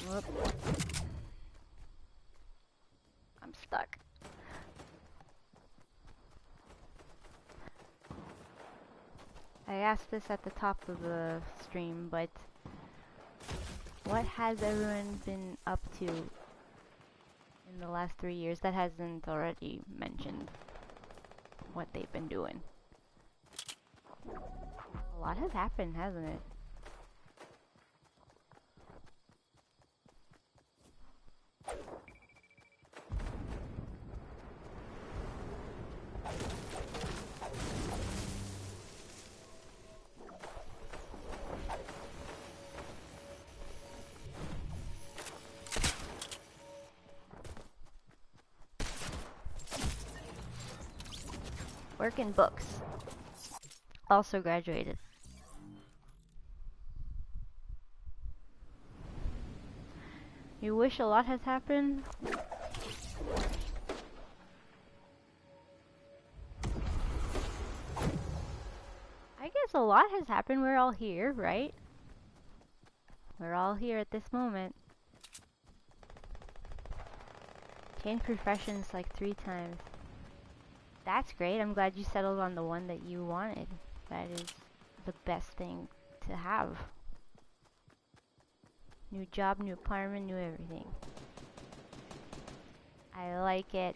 Whoop. I'm stuck. I asked this at the top of the stream, but what has everyone been up to in the last 3 years that hasn't already mentioned what they've been doing? A lot has happened, hasn't it? Work in books. Also graduated. You wish a lot has happened? I guess a lot has happened. We're all here, right? We're all here at this moment. Changed professions like 3 times. That's great. I'm glad you settled on the one that you wanted. That is the best thing to have. New job, new apartment, new everything. I like it.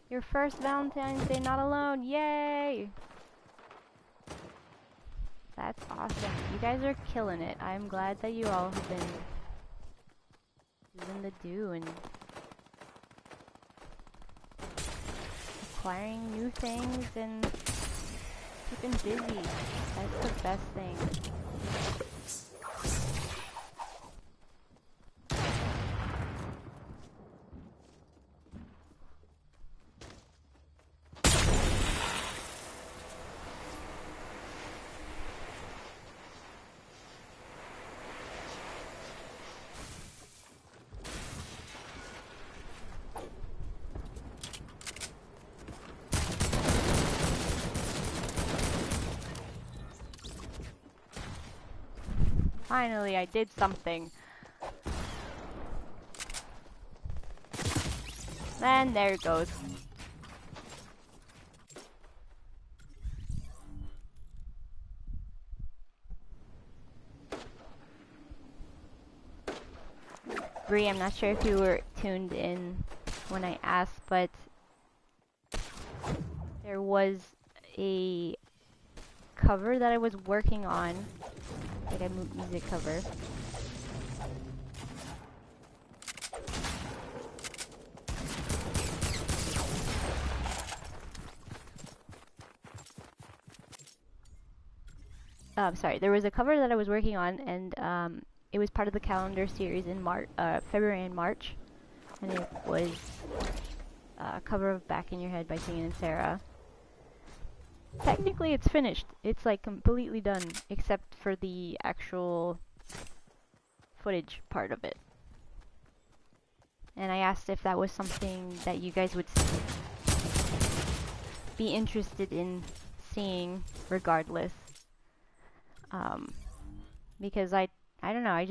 Your first Valentine's Day not alone, yay! That's awesome. You guys are killing it. I'm glad that you all have been doing the do and acquiring new things and keeping busy. That's the best thing. Finally, I did something. And there it goes. Bree, I'm not sure if you were tuned in when I asked, but there was a cover that I was working on, like a music cover. Sorry, there was a cover that I was working on, and it was part of the calendar series in February and March, and it was a cover of "Back in Your Head" by Cheong and Sarah. Technically, it's finished. It's like completely done, except for the actual footage part of it. And I asked if that was something that you guys would be interested in seeing, regardless. Because I don't know,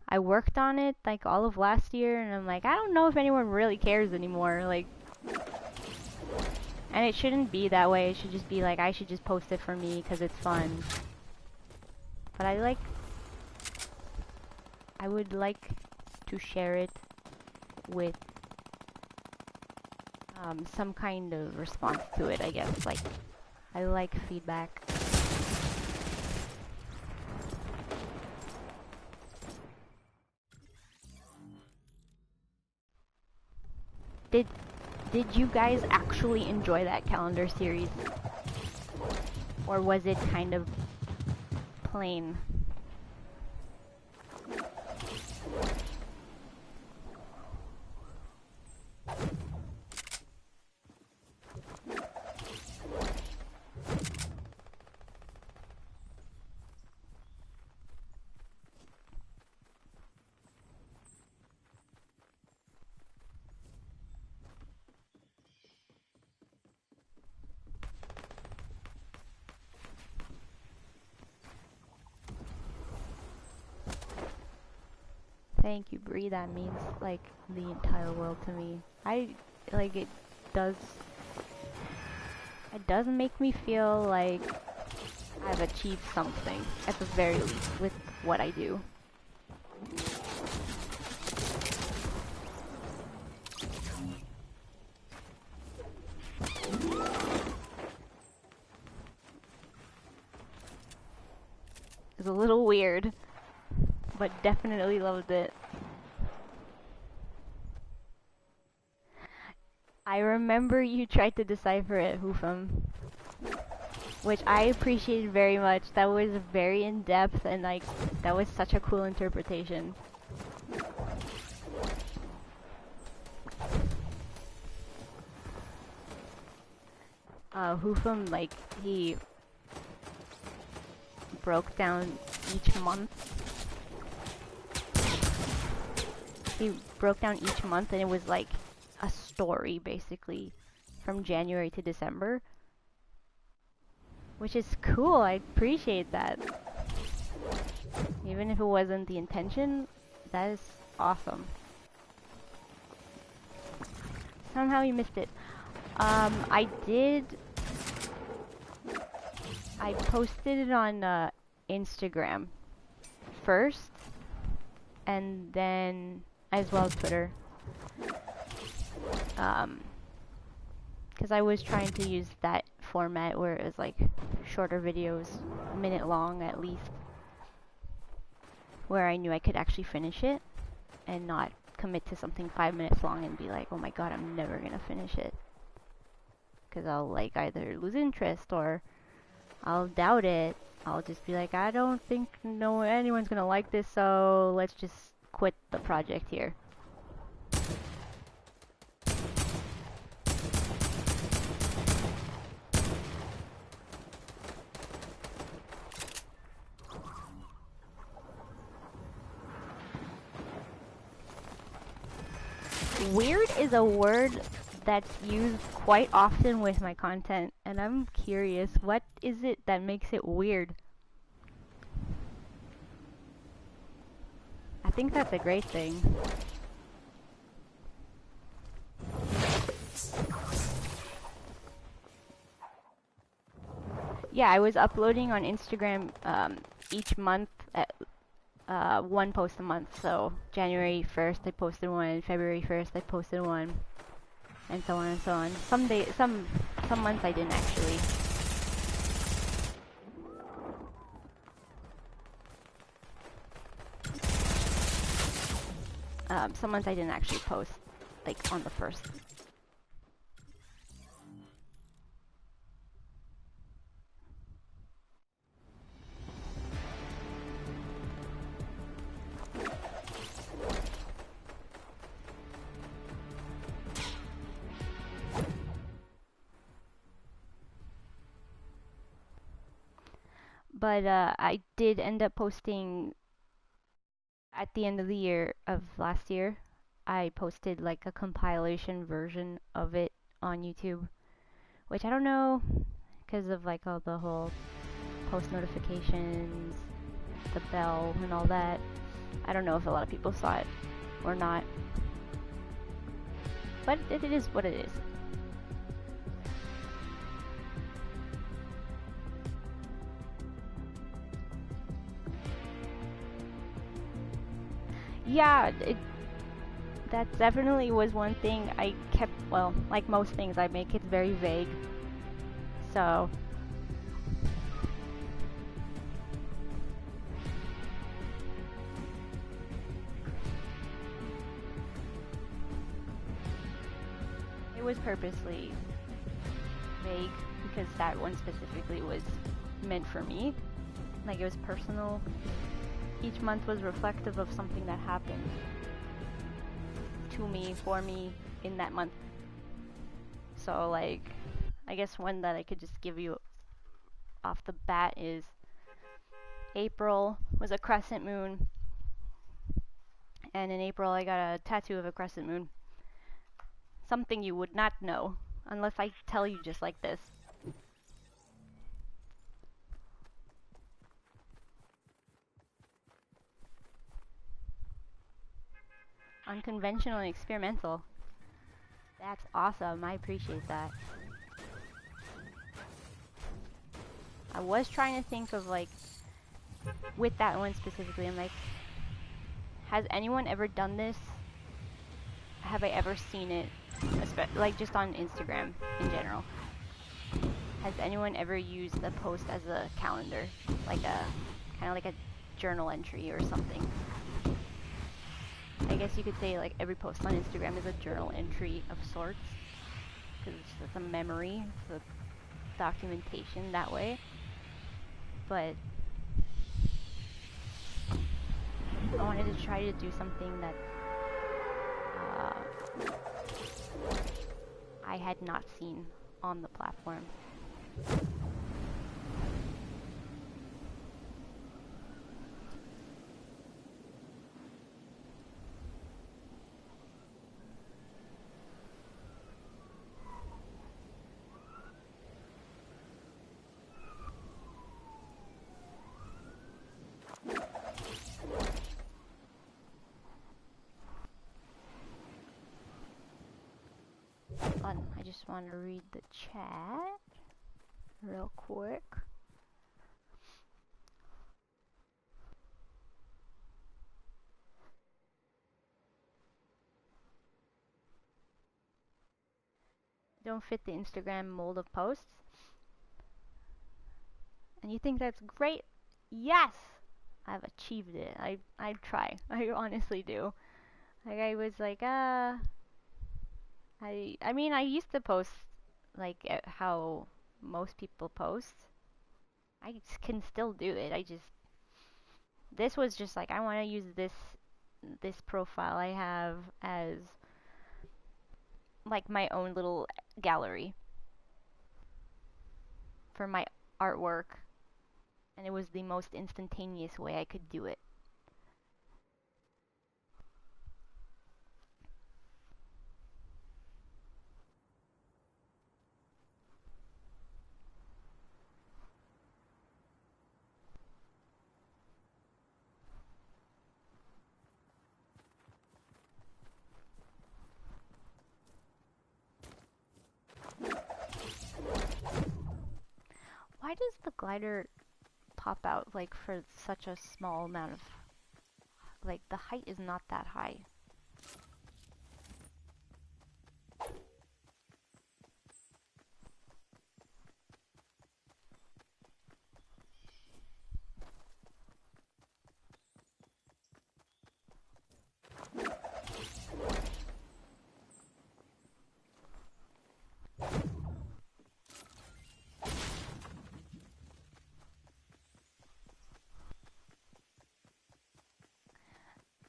I worked on it like all of last year, and I'm like, I don't know if anyone really cares anymore, like, and it shouldn't be that way. It should just be like, I should just post it for me because it's fun. But I would like to share it with some kind of response to it, I guess. Like, I like feedback. Did you guys actually enjoy that calendar series? Or was it kind of plain? Thank you, Bree. That means like the entire world to me. It does make me feel like I've achieved something at the very least with what I do. It's a little weird, but definitely loved it. I remember you tried to decipher it, Hoofum, which I appreciated very much. That was very in-depth, and like, that was such a cool interpretation. Hoofum, like, he broke down each month. He broke down each month, and it was like a story, basically, from January to December. Which is cool, I appreciate that. Even if it wasn't the intention, that is awesome. Somehow you missed it. I posted it on Instagram first, and then as well as Twitter. Because I was trying to use that format where it was like shorter videos, a minute long at least, where I knew I could actually finish it and not commit to something 5 minutes long and be like, oh my god, I'm never gonna finish it. Because I'll like either lose interest or I'll doubt it. I'll just be like, I don't think anyone's gonna like this, so let's just quit the project here. Weird is a word that's used quite often with my content, and I'm curious, what is it that makes it weird? I think that's a great thing. Yeah, I was uploading on Instagram each month at one post a month. So January 1st I posted one, February 1st I posted one, and so on and so on. Some months I didn't actually. Some months I didn't actually post, like on the 1st. But I did end up posting at the end of the year of last year. I posted like a compilation version of it on YouTube, which I don't know, because of like all the whole post notifications, the bell and all that. I don't know if a lot of people saw it or not, but it is what it is. Yeah, that definitely was one thing I kept, well, like most things I make, it's very vague. So it was purposely vague because that one specifically was meant for me. Like it was personal. Each month was reflective of something that happened to me, for me, in that month. So like, I guess one that I could just give you off the bat is April was a crescent moon, and in April I got a tattoo of a crescent moon. Something you would not know unless I tell you just like this. Unconventional and experimental. That's awesome. I appreciate that. I was trying to think of like, with that one specifically, I'm like, has anyone ever done this? Have I ever seen it? Like just on Instagram in general. Has anyone ever used the post as a calendar? Like a, kind of like a journal entry or something? I guess you could say like every post on Instagram is a journal entry of sorts. Because it's a memory, it's a documentation that way. But I wanted to try to do something that I had not seen on the platform. Hold on, I just want to read the chat real quick. Don't fit the Instagram mold of posts. And you think that's great? Yes! I've achieved it. I try. I honestly do. Like I was like, I mean, I used to post like how most people post. I can still do it. This was just like I want to use this profile I have as like my own little gallery for my artwork, and it was the most instantaneous way I could do it. Why does the glider pop out like for such a small amount of, like the height is not that high?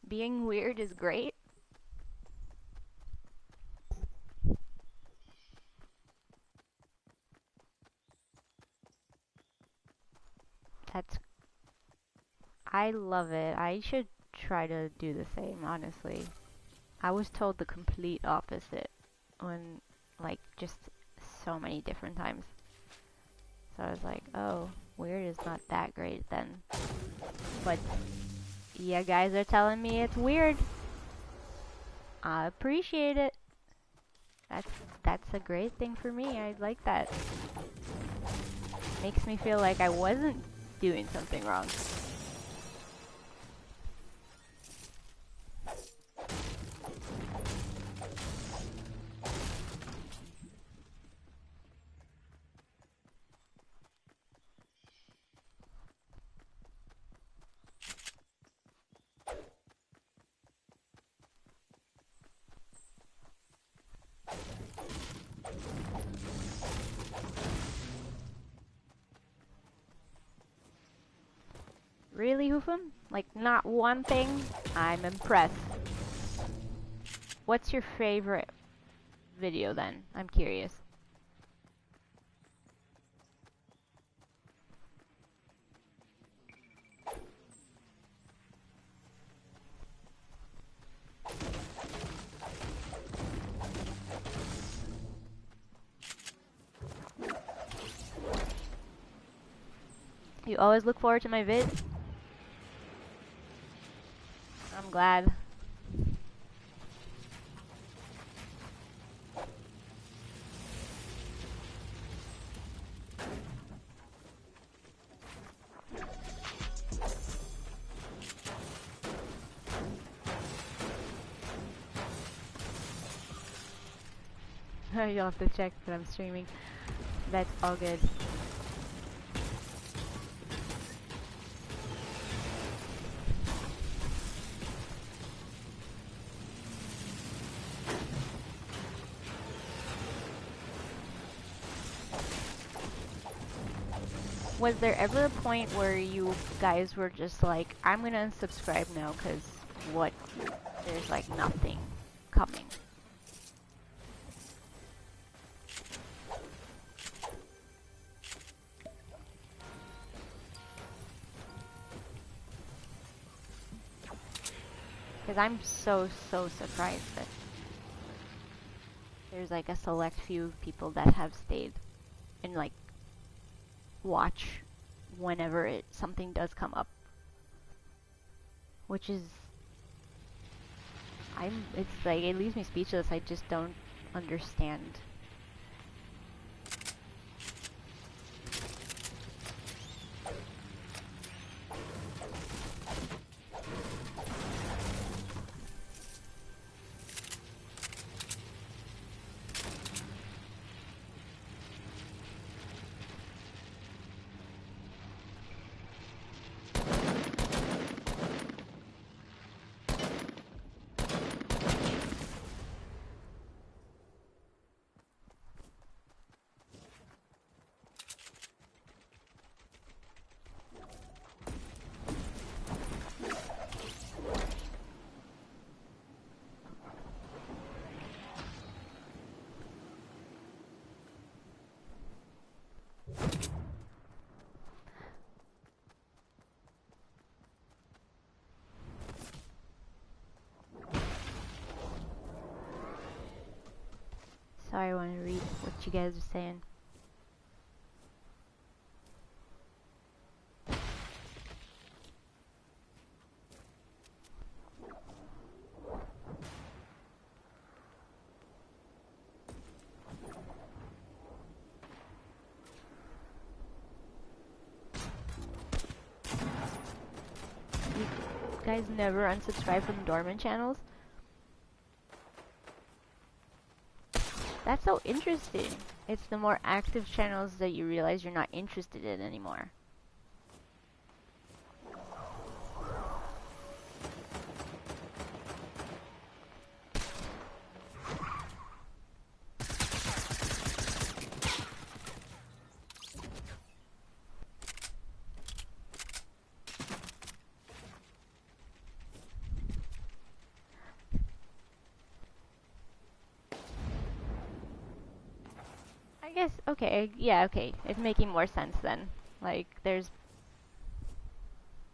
Being weird is great. I love it. I should try to do the same, honestly. I was told the complete opposite when, like, just so many different times. So I was like, oh, weird is not that great then. But, yeah, guys are telling me it's weird. I appreciate it. That's a great thing for me. I like that. Makes me feel like I wasn't doing something wrong. Really, Hoofum? Like, not one thing? I'm impressed. What's your favorite video then? I'm curious. You always look forward to my vids? I'm glad. You'll have to check that I'm streaming. That's all good. Was there ever a point where you guys were just like, I'm gonna unsubscribe now because what? There's like nothing coming. Because I'm so surprised that there's like a select few people that have stayed and like watch whenever something does come up, which is it's like it leaves me speechless. I just don't understand. Sorry, I want to read what you guys are saying. You guys never unsubscribe from dormant channels? That's so interesting. It's the more active channels that you realize you're not interested in anymore. I guess, okay, yeah, okay. It's making more sense then. Like, there's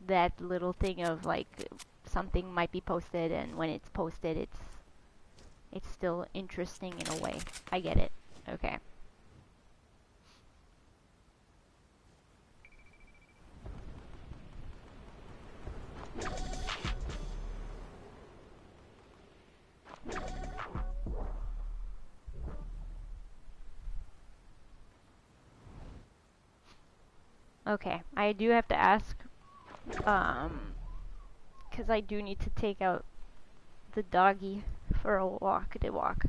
that little thing of, like, something might be posted, and when it's posted, it's still interesting in a way. I get it. Okay. Okay, I do have to ask, because I do need to take out the doggy for a walk to walk.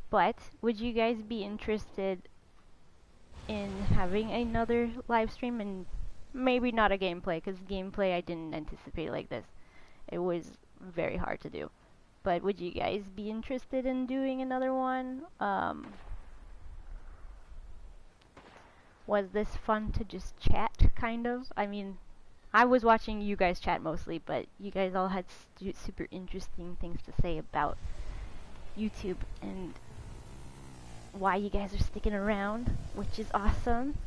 But, would you guys be interested in having another live stream? And maybe not a gameplay, because gameplay I didn't anticipate like this. It was very hard to do. But would you guys be interested in doing another one? Was this fun to just chat, kind of? I mean, I was watching you guys chat mostly, but you guys all had super interesting things to say about YouTube and why you guys are sticking around, which is awesome.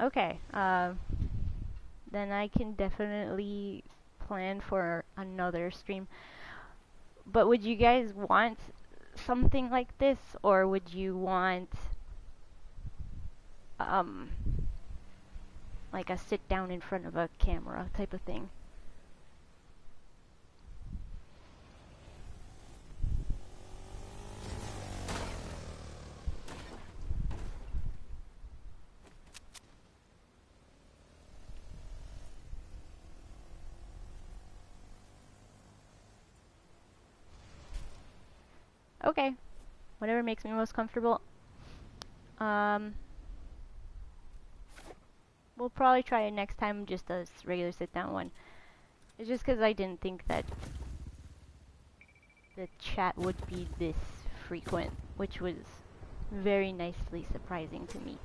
Okay, then I can definitely plan for another stream. But would you guys want something like this, or would you want like a sit down in front of a camera type of thing? Okay, whatever makes me most comfortable. We'll probably try it next time, just a regular sit-down one. It's just because I didn't think that the chat would be this frequent, which was very nicely surprising to me.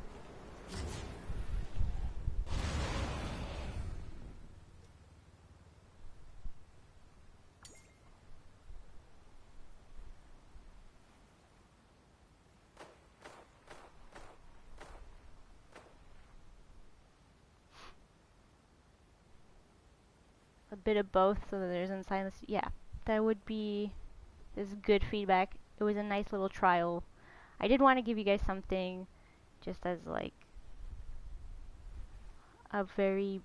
A bit of both, so that there isn't silence. Yeah, that would be this good feedback. It was a nice little trial. I did want to give you guys something just as like a very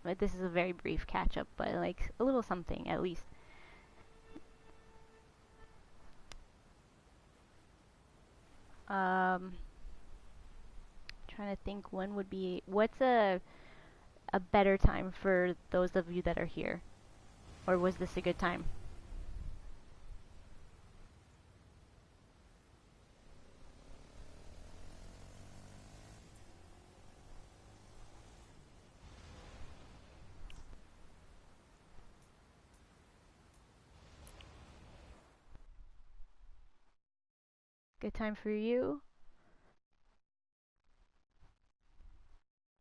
But this is a very brief catch up, but like a little something at least. Trying to think when would be what's a better time for those of you that are here, or was this a good time? Good time for you?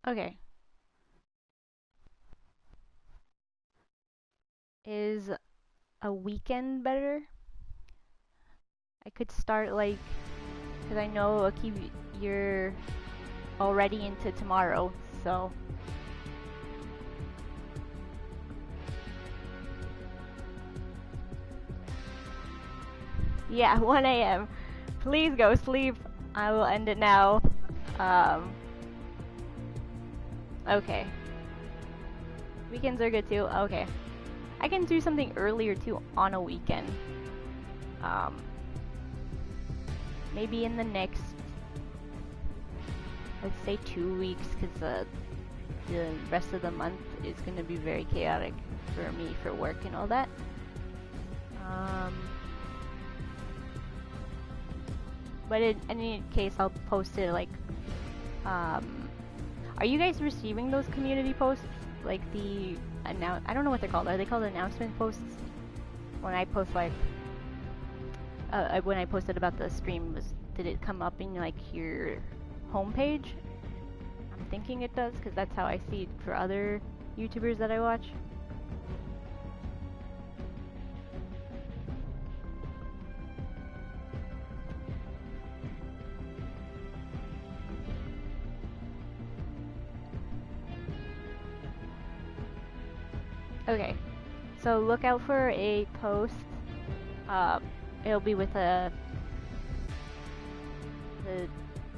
Okay. Is a weekend better? I could start like, because I know Aki, you're already into tomorrow, so. Yeah, 1 a.m. Please go sleep. I will end it now. Okay. Weekends are good too. Okay. I can do something earlier too on a weekend. Maybe in the next, let's say 2 weeks, because the rest of the month is going to be very chaotic for me for work and all that. But in any case, I'll post it like, are you guys receiving those community posts? Like the I don't know what they're called. Are they called announcement posts? When I post like, when I posted about the stream, did it come up in like your homepage? I'm thinking it does, because that's how I see it for other YouTubers that I watch. Okay, so look out for a post. It'll be with the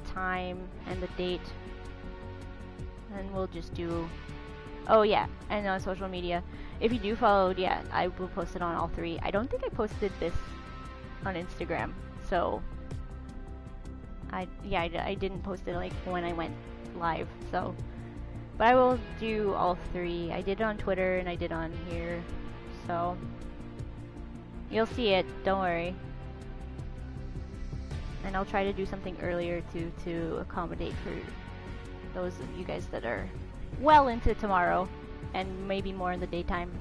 time and the date, and we'll just do. Oh yeah, and on social media, if you do follow, yeah, I will post it on all three. I don't think I posted this on Instagram, so I didn't post it like when I went live, so. But I will do all three. I did it on Twitter and I did on here, so you'll see it, don't worry. And I'll try to do something earlier too, to accommodate for those of you guys that are well into tomorrow, and maybe more in the daytime.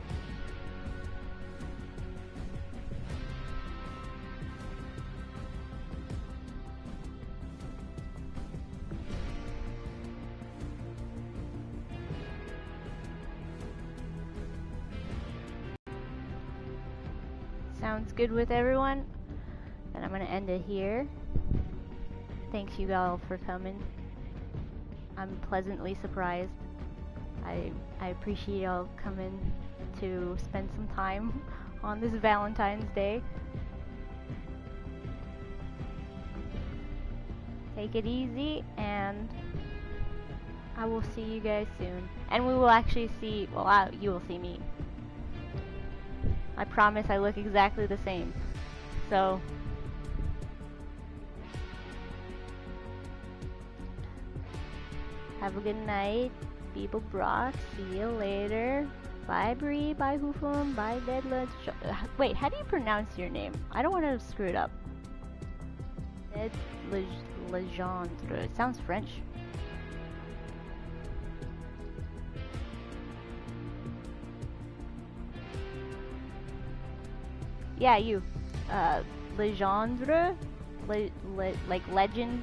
Sounds good with everyone? Then I'm gonna end it here. Thanks you all for coming. I'm pleasantly surprised. I appreciate y'all coming to spend some time on this Valentine's Day. Take it easy, and I will see you guys soon. And we will actually see, well, you will see me. I promise I look exactly the same. So, have a good night. People Brock, see you later. Bye Bree, bye Hoofum, bye Deadlet. Wait, how do you pronounce your name? I don't want to screw it up. Dead Legendre. It sounds French. Yeah, you. Legendre? Like legend?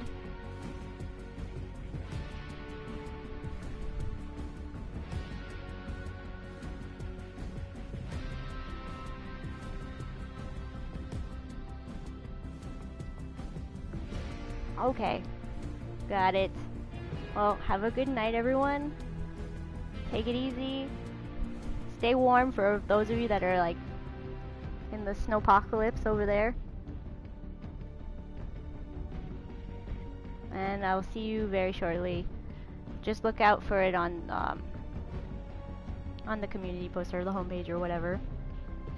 Okay. Got it. Well, have a good night, everyone. Take it easy. Stay warm for those of you that are, like, in the snowpocalypse over there. And I'll see you very shortly. Just look out for it on on the community post or the homepage or whatever.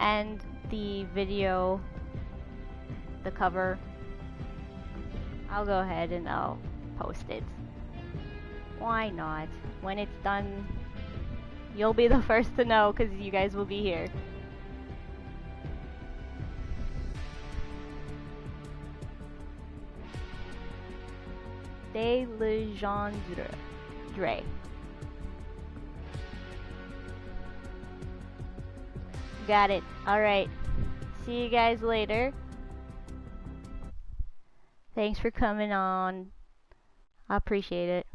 And the video, the cover, I'll go ahead and I'll post it. Why not? When it's done, you'll be the first to know because you guys will be here. Des Legendre. Got it. Alright. See you guys later. Thanks for coming on. I appreciate it.